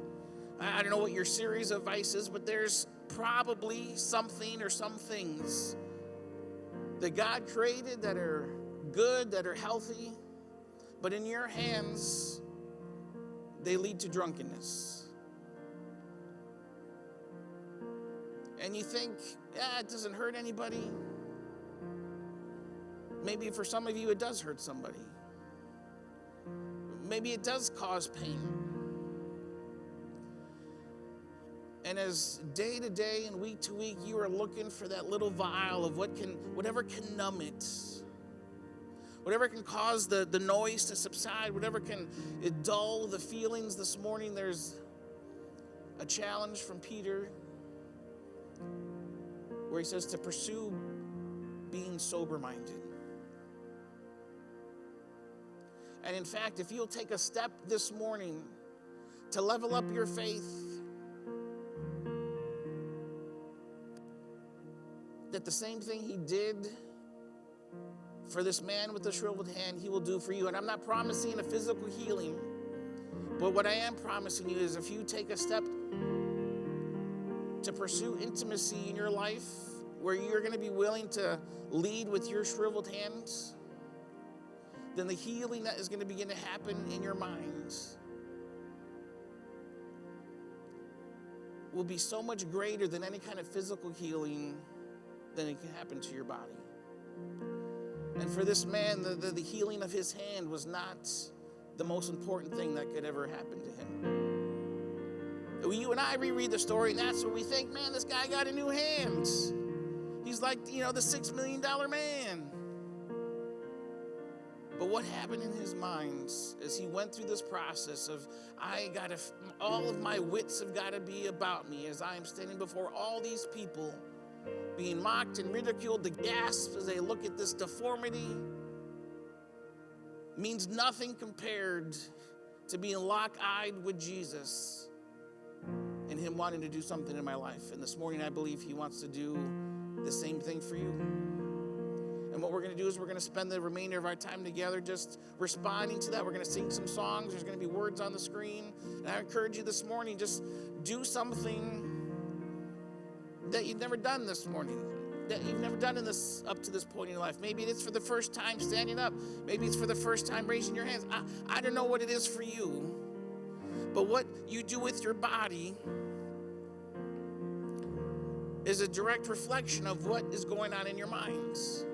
I don't know what your series of vices is, but there's probably something or some things that God created that are good, that are healthy, but in your hands, they lead to drunkenness. And you think, it doesn't hurt anybody. Maybe for some of you, it does hurt somebody. Maybe it does cause pain. And as day to day and week to week, you are looking for that little vial of whatever can numb it, whatever can cause the noise to subside, whatever can dull the feelings. This morning, there's a challenge from Peter where he says to pursue being sober-minded. And in fact, if you'll take a step this morning to level up your faith, that the same thing he did for this man with the shriveled hand, he will do for you. And I'm not promising a physical healing, but what I am promising you is if you take a step to pursue intimacy in your life where you're going to be willing to lead with your shriveled hands, then the healing that is going to begin to happen in your minds will be so much greater than any kind of physical healing than it can happen to your body. And for this man, the healing of his hand was not the most important thing that could ever happen to him. You and I reread the story, and that's where we think, man, this guy got a new hand. He's like, the $6 million man. But what happened in his mind as he went through this process of, all of my wits have got to be about me as I am standing before all these people, being mocked and ridiculed, the gasps as they look at this deformity means nothing compared to being lock-eyed with Jesus and him wanting to do something in my life. And this morning, I believe he wants to do the same thing for you. And what we're going to do is we're going to spend the remainder of our time together just responding to that. We're going to sing some songs. There's going to be words on the screen. And I encourage you this morning, just do something that you've never done this morning, that you've never done up to this point in your life. Maybe it's for the first time standing up. Maybe it's for the first time raising your hands. I don't know what it is for you, but what you do with your body is a direct reflection of what is going on in your minds.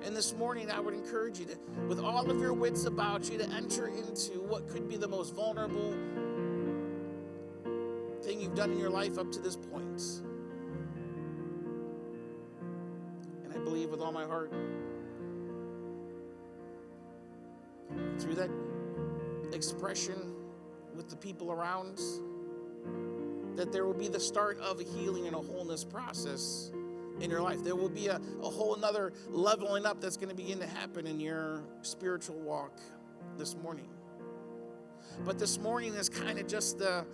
And this morning, I would encourage you to, with all of your wits about you, to enter into what could be the most vulnerable thing you've done in your life up to this point. And I believe with all my heart, through that expression with the people around, that there will be the start of a healing and a wholeness process in your life. There will be a whole nother leveling up that's going to begin to happen in your spiritual walk this morning. But this morning is kind of just the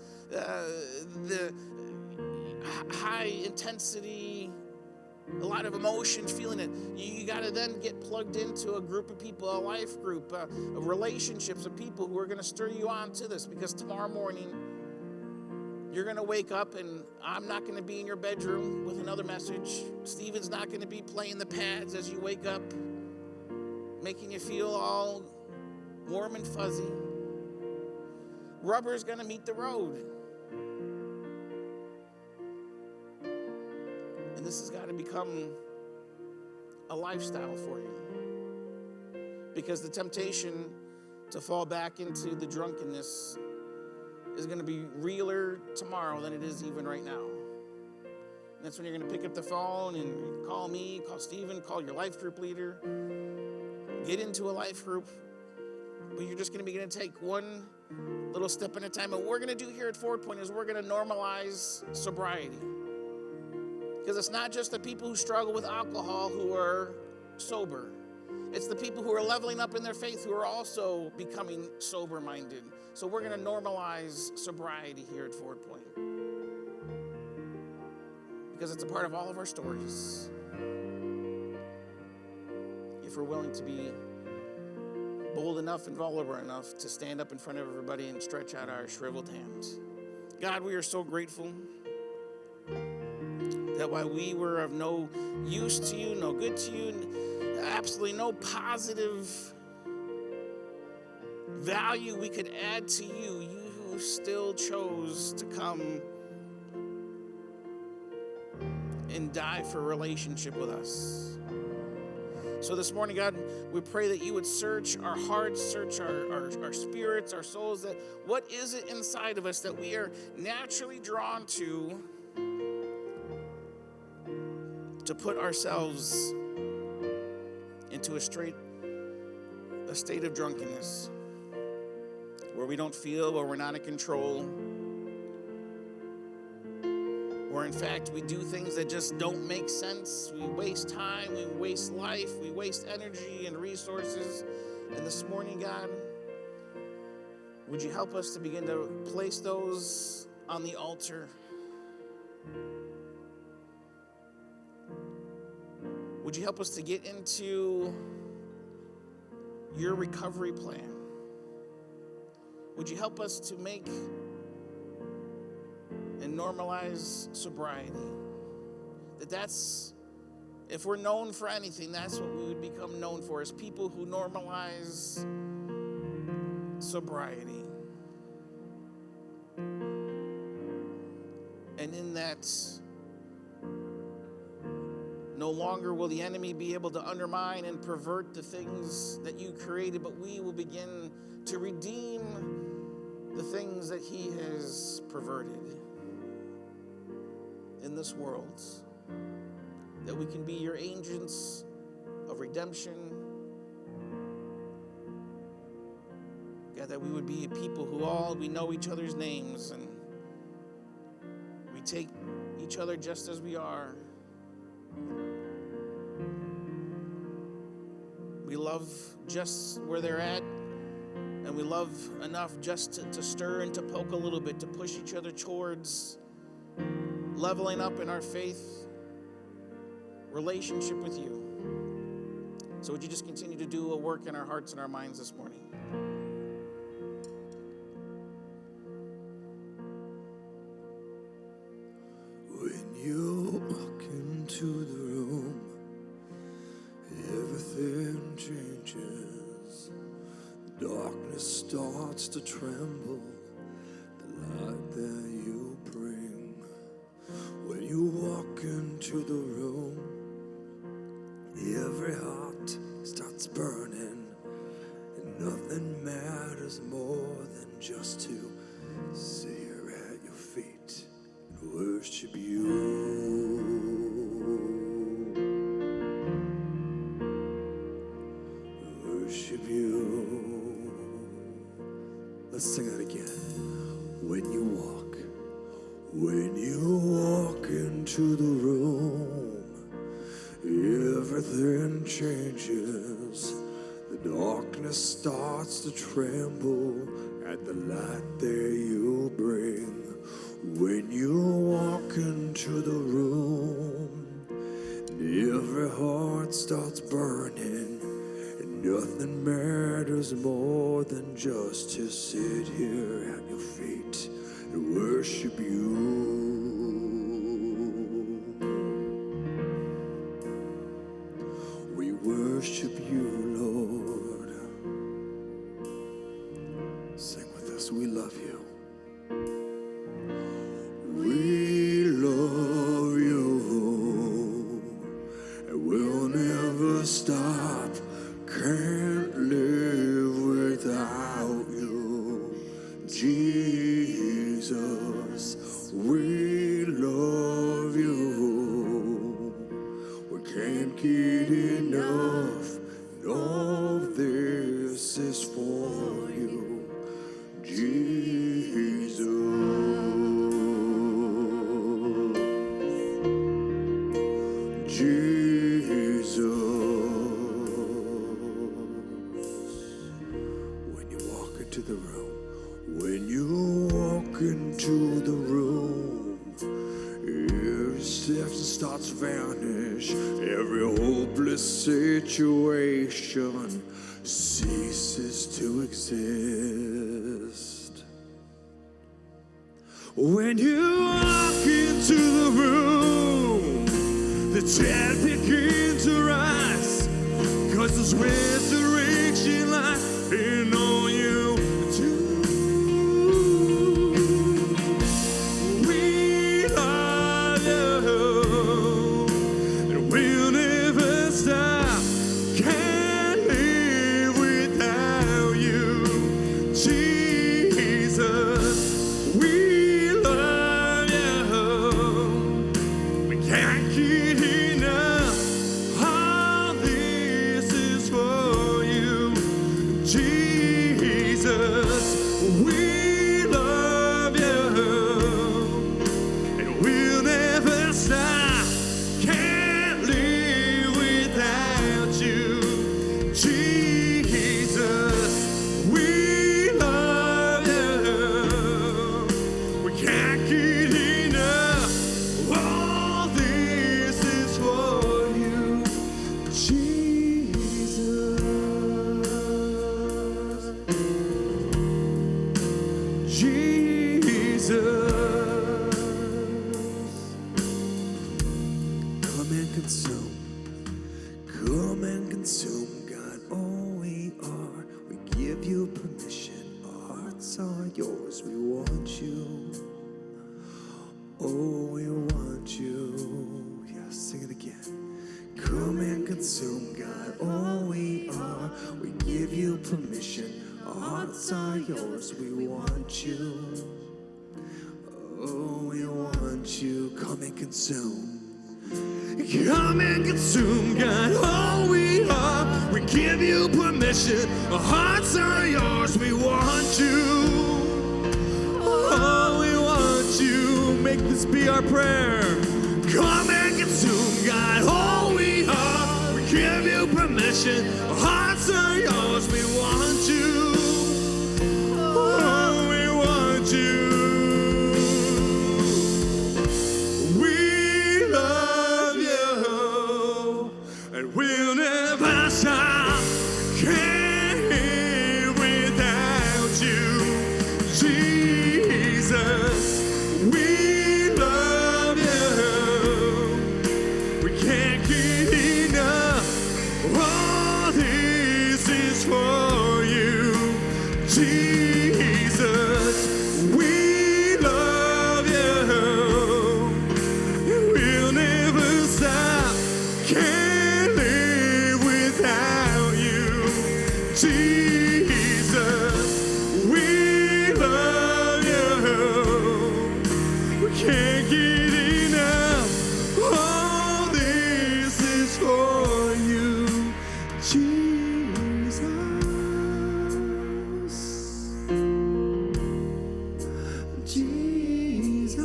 high intensity, a lot of emotion, feeling it. You got to then get plugged into a group of people, a life group, relationships of people who are going to stir you on to this, because tomorrow morning you're going to wake up and I'm not going to be in your bedroom with another message. Stephen's not going to be playing the pads as you wake up, making you feel all warm and fuzzy. Rubber's going to meet the road. And this has got to become a lifestyle for you. Because the temptation to fall back into the drunkenness is going to be realer tomorrow than it is even right now. And that's when you're going to pick up the phone and call me, call Stephen, call your life group leader, get into a life group. But you're just going to begin to take one little step at a time. And what we're going to do here at Forward Point is we're going to normalize sobriety. Because it's not just the people who struggle with alcohol who are sober. It's the people who are leveling up in their faith who are also becoming sober-minded. So we're going to normalize sobriety here at Forward Point. Because it's a part of all of our stories. If we're willing to be bold enough and vulnerable enough to stand up in front of everybody and stretch out our shriveled hands. God, we are so grateful that while we were of no use to you, no good to you, absolutely no positive value we could add to you, you still chose to come and die for a relationship with us. So this morning, God, we pray that you would search our hearts, search our spirits, our souls, that what is it inside of us that we are naturally drawn to put ourselves into a state of drunkenness, where we don't feel, where we're not in control, where in fact we do things that just don't make sense. We waste time, we waste life, we waste energy and resources. And this morning, God, would you help us to begin to place those on the altar? Would you help us to get into your recovery plan? Would you help us to make and normalize sobriety? That's, if we're known for anything, that's what we would become known for, as people who normalize sobriety. And in that, no longer will the enemy be able to undermine and pervert the things that you created, but we will begin to redeem the things that he has perverted in this world. That we can be your agents of redemption. God, that we would be a people who we know each other's names, and we take each other just as we are. We love just where they're at, and we love enough just to stir and to poke a little bit, to push each other towards leveling up in our faith relationship with you. So would you just continue to do a work in our hearts and our minds this morning?
When you walk into the room, everything changes. Darkness starts to tremble, the light that you bring. When you walk into the room, every heart starts burning, and nothing matters more than just to sit here at your feet and worship you. Worship you. Let's sing that again. When you walk into the room, everything changes. The darkness starts to tremble at the light that you bring. When you walk into the room, every heart starts burning, and nothing matters more than just to sit here at your feet and worship you. We worship you, Lord. Sing with us, we love you. We love you, and we'll never stop. Can't live without you, Jesus. We love you. We can't get enough. And all this is for you, Jesus. Jesus. Into the room, when you walk into the room, every step starts to vanish, every hopeless situation ceases to exist. When you walk into the room, the dead begin to rise, 'cause there's resurrection life in all you do. We love you, and we'll never stop. Can't live without you, Jesus. We love you. We can't get enough. All this is for you, Jesus. We love you, and we'll never stop. Can't live without you, Jesus. We love you. We can't get enough. All this is for you, Jesus. Jesus. Come and consume. Come and consume, God, all we are. We give you permission. Our hearts are yours. We want you. Oh, we want you. Yeah, sing it again. Come and consume, God, all we are. We give you permission. Our hearts are yours. We want you. Oh, we want you. Come and consume. Come and consume, God, all we are. We give you permission. Our hearts are yours. We want you. Oh, we want you. Make this be our prayer. Come and consume, God, all we are. We give you permission. Our hearts are yours. We want you. Oh, we want you. We love you, and we'll never stop. Can't live without you, Jesus. We love you. We can't get enough. All this is for you, Jesus. We love you. We'll never stop. Can't live without you, Jesus. We love you. We can't get enough. All this is for you, Jesus. Jesus.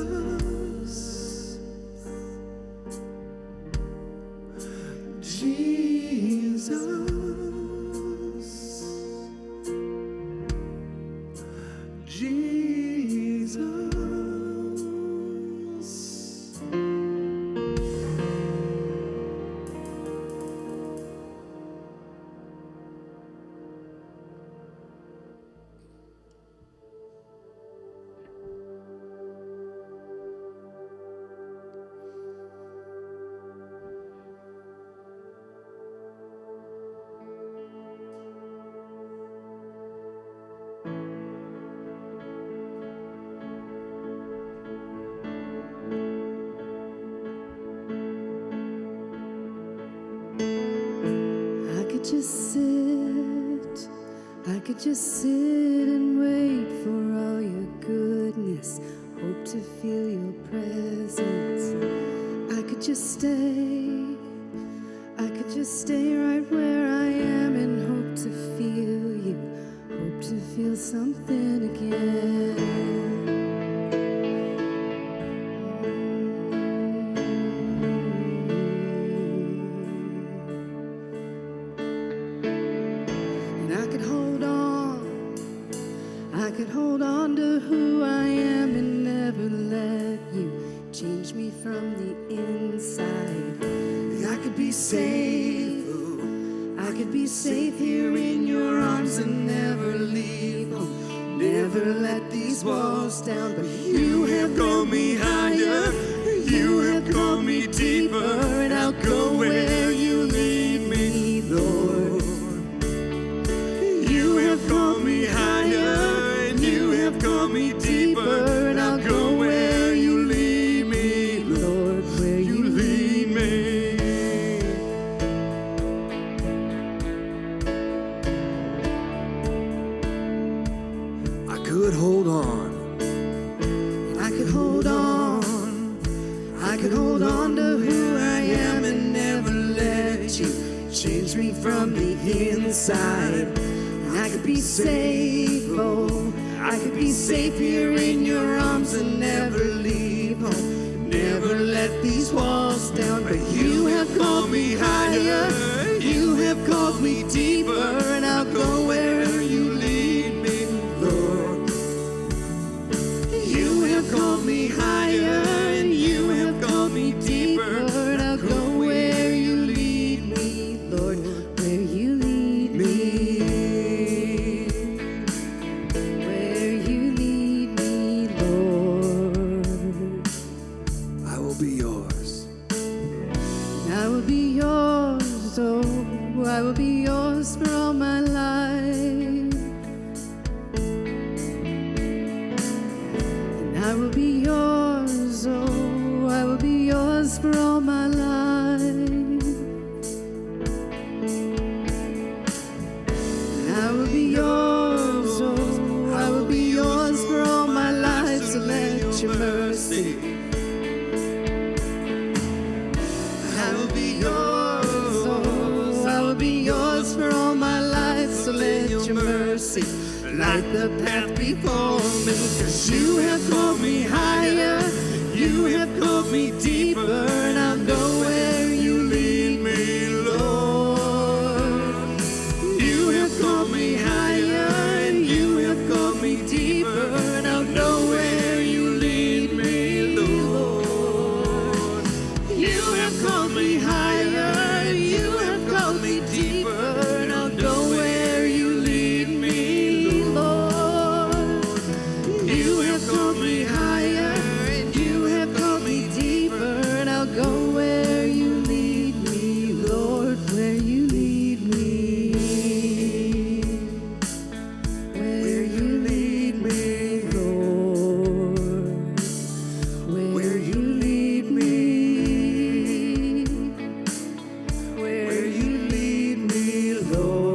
Jesus.
I could just sit and wait for all your goodness, hope to feel your presence. I could just stay right where I am and hope to feel you, hope to feel something again. Hold on to who I am and never let you change me from the inside. I could be safe, I could be safe here in your arms and never leave home,
never let these walls down. But you have called me higher, you have called me deeper, and I'll go where you lead me, Lord. You have called me higher, and you have called me deeper, and I'll go where you lead me, Lord, where you lead me. I could hold on, I could hold on, I could hold on to who I am and never let you change me from the inside. I could be safe, oh, I could be safe here in your arms and never leave home. Never let these walls down, but you have called me higher, you have called me deeper, and I'll go where you lead me, Lord. You have called me higher, and you have called me deeper, and I'll go where you lead me, Lord, where you lead me. Where you lead me, Lord. I will be yours. I will be yours, oh, I will be yours for all my life. And I will be yours, oh, I will be yours for all my life. And I will be yours, oh, I will be yours for all my life, so let your mercy. I will be yours, oh, I will be yours for all my life, so let your mercy light the path before me. 'Cause you have called me higher, you have called me deeper, and I'll go where you lead me, Lord. You have called me higher, and you have called me deeper, and I'll go where you lead me, Lord. You have called me higher, you have called me deeper, and I'll go where you lead me, Lord. You have called me higher, and you have called me deeper, and I'll go where you lead me, Lord, where you lead me. Where you lead me, Lord, where you lead me, where you lead me, Lord.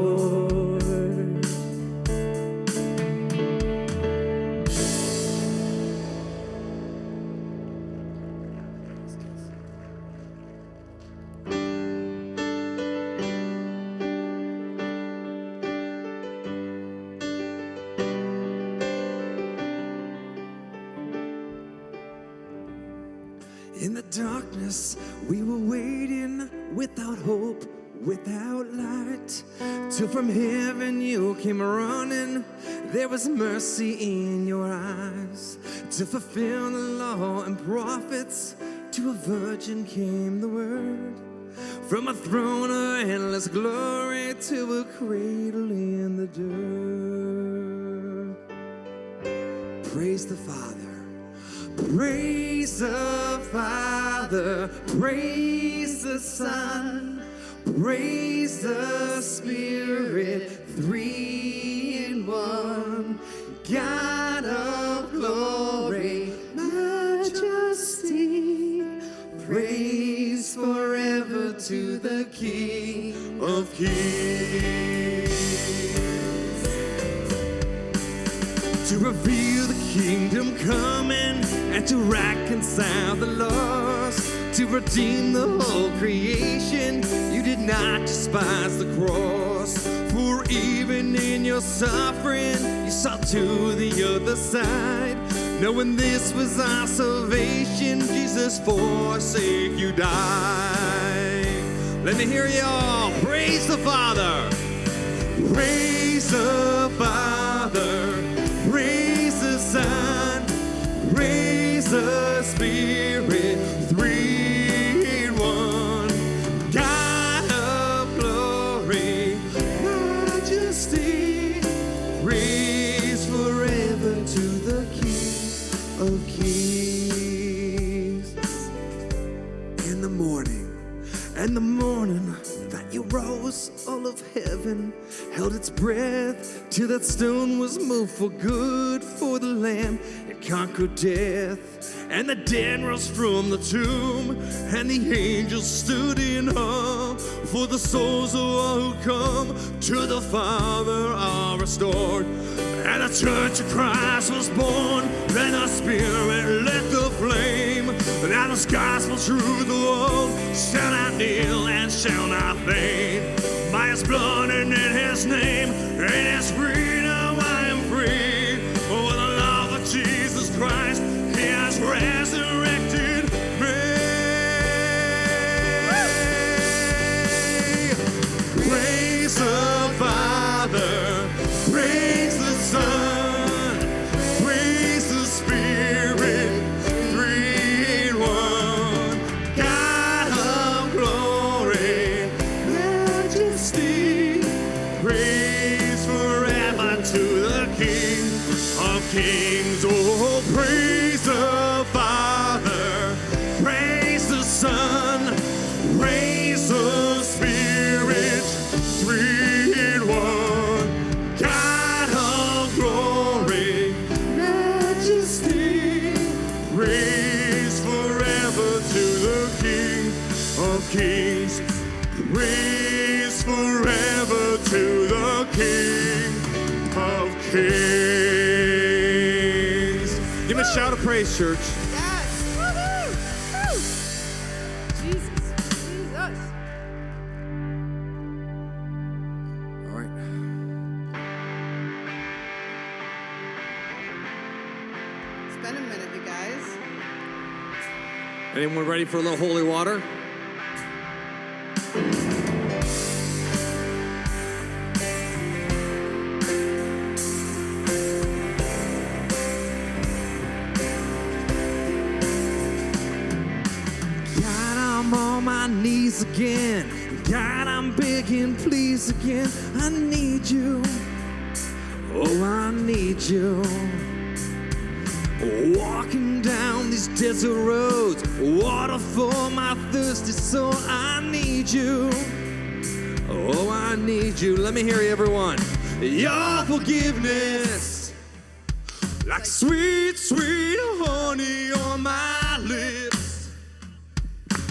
In the darkness, we were waiting without hope, without light, till from heaven you came running. There was mercy in your eyes to fulfill the law and prophets. To a virgin came the word, from a throne of endless glory to a cradle in the dirt. Praise the Father. Praise the Father, praise the Son, praise the Spirit, three in one. God of glory, majesty, praise forever to the King of Kings. To reveal the kingdom coming and to reconcile the lost, to redeem the whole creation. You did not despise the cross, for even in your suffering you saw to the other side. Knowing this was our salvation, Jesus for our sake you died. Let me hear y'all praise the Father, praise the Father, praise the Son, praise the Spirit, three in one. God of glory, majesty, praise forever And the morning that you rose, all of heaven held its breath till that stone was moved for good. For the Lamb it conquered death, and the dead rose from the tomb, and the angels stood in awe. For the souls of all who come to the Father are restored. And the Church of Christ was born, and the Spirit lit the flame. Now this gospel truth of old shall not kneel and shall not fade. By His blood and in His name, in His freedom I am free. For the love of Jesus Christ, He has resurrected me. Praise the Father, praise the Son, praise the Spirit, three in one. God of glory, majesty, praise forever to the King of kings. Oh, praise the Father, praise the Son, praise the Spirit, three in one. God of glory, majesty, praise forever to the King of kings. Praise forever to the King of kings. Give me a shout of praise, church.
Yes. Woohoo! Woo! Jesus.
All right.
It's been a minute, you guys.
Anyone ready for a little holy water? God, I'm on my knees again. God, I'm begging, please again. I need you. Oh, I need you. Walking down these desert roads, water for my thirsty soul. I need you. Oh, I need you. Let me hear you, everyone. Your forgiveness, like sweet, sweet honey on my lips,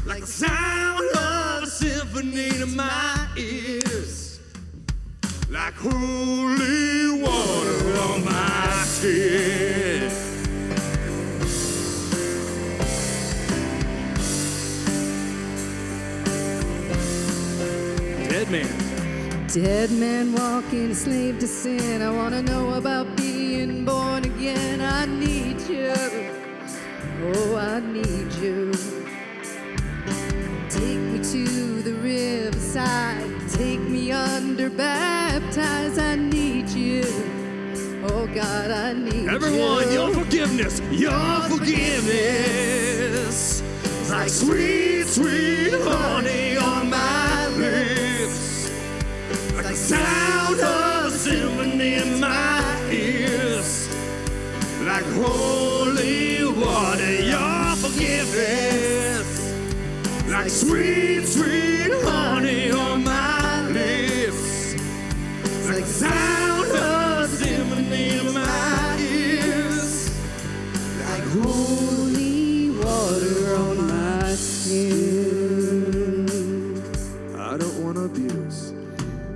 like the sound of a symphony to my ears, like holy water on my skin. Dead man.
Dead man walking, slave to sin. I wanna know about being born again. I need you. Oh, I need you. Take me to the riverside. Take me under, baptize. I need you. Oh God, I need
Everyone,
you.
your forgiveness, like sweet, sweet honey on my lips, like the sound of a symphony in my ears, like holy water. Your forgiveness, like sweet, sweet honey on my lips, like the sound of a symphony in my ears, like holy water on my skin. I don't want to abuse.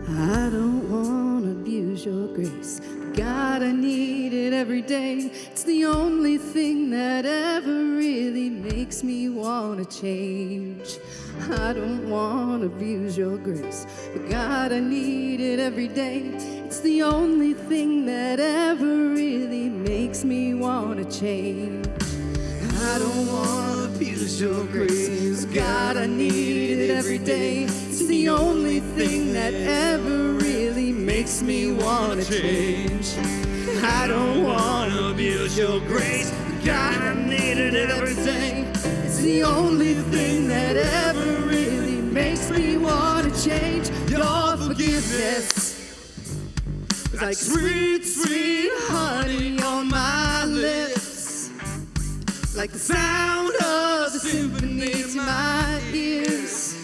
I don't want to abuse your grace. God, I need it every day. It's the only thing that ever really makes me want to change. I don't want to abuse your grace, but God, I need it every day. It's the only thing that ever really makes me want to change. I don't want to abuse your grace, God, I need it every day. It's the only thing that ever really makes me want to change. I don't want to abuse your grace, God, I need it every day. It's the only thing that ever really makes me want to change. Your forgiveness is like sweet, sweet honey on my lips, like the sound of the symphony to my ears,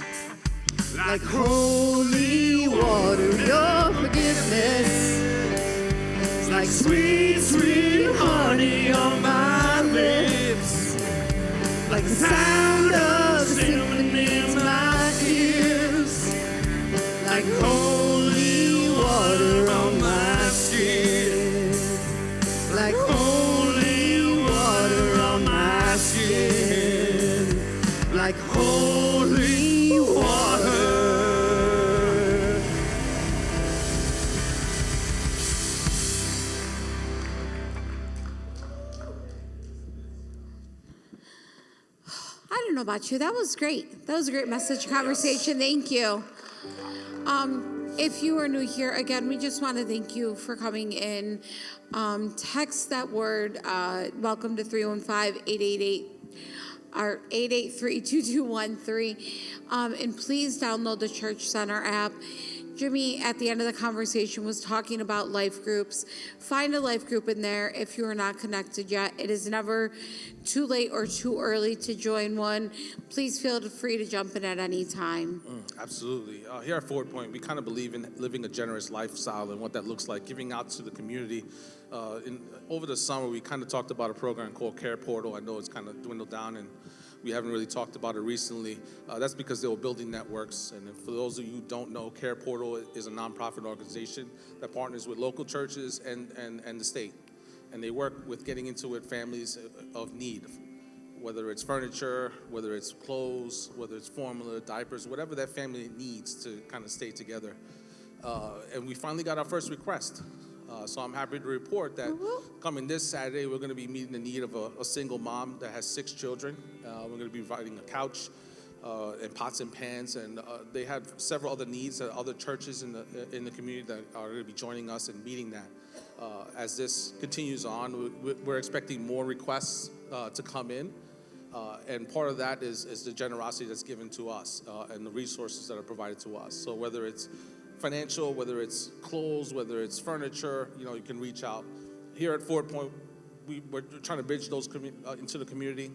like holy water. Your forgiveness is like sweet, sweet honey on my lips, like the sound of cinnamon in my ears, like holy water on my skin, like holy water on my skin, like holy water.
I don't know about you. That was great. That was a great message conversation. Thank you. If you are new here, again, we just want to thank you for coming in. Text that word, welcome to 315-888 or 883-2213. And please download the Church Center app. Jimmy, at the end of the conversation, was talking about life groups. Find a life group in there if you are not connected yet. It is never too late or too early to join one. Please feel free to jump in at any time.
Absolutely. Here at Forward Point, we kind of believe in living a generous lifestyle and what that looks like, giving out to the community. Over the summer, we kind of talked about a program called Care Portal. I know it's kind of dwindled down and we haven't really talked about it recently. That's because they were building networks. And for those of you who don't know, Care Portal is a nonprofit organization that partners with local churches and the state. And they work with getting into it families of need, whether it's furniture, whether it's clothes, whether it's formula, diapers, whatever that family needs to kind of stay together. And we finally got our first request. So I'm happy to report that coming this Saturday, we're going to be meeting the need of a single mom that has 6 children. We're going to be providing a couch and pots and pans, and they have several other needs at other churches in the community that are going to be joining us and meeting that. As this continues on, we're expecting more requests to come in, and part of that is the generosity that's given to us and the resources that are provided to us. So whether it's financial, whether it's clothes, whether it's furniture, you can reach out. Here at Forward Point, we're trying to bridge those into the community.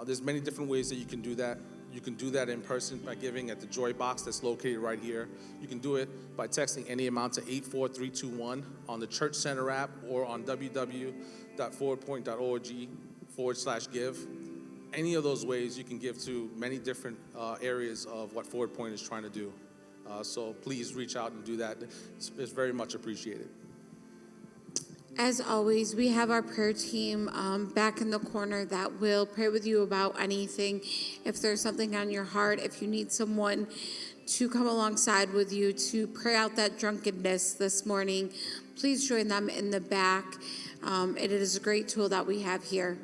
There's many different ways that you can do that. You can do that in person by giving at the Joy Box that's located right here. You can do it by texting any amount to 84321 on the Church Center app or on www.forwardpoint.org/give. Any of those ways you can give to many different areas of what Forward Point is trying to do. So please reach out and do that. It's very much appreciated.
As always, we have our prayer team back in the corner that will pray with you about anything. If there's something on your heart, if you need someone to come alongside with you to pray out that drunkenness this morning, please join them in the back. It is a great tool that we have here.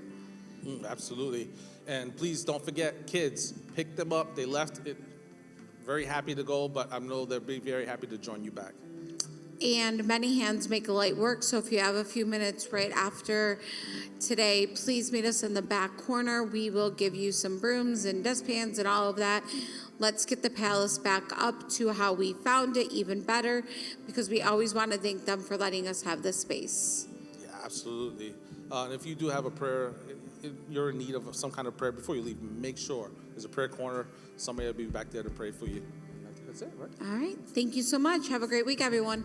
Absolutely. And please don't forget, kids, pick them up. They left it. Very happy to go, but I know they'll be very happy to join you back.
And many hands make a light work, so if you have a few minutes right after today, please meet us in the back corner. We will give you some brooms and dustpans and all of that. Let's get the palace back up to how we found it, even better, because we always want to thank them for letting us have this space.
Yeah, absolutely. And if you do have a prayer, you're in need of some kind of prayer, before you leave, make sure there's a prayer corner. Somebody will be back there to pray for you. I think that's it, right?
All right. Thank you so much. Have a great week, everyone.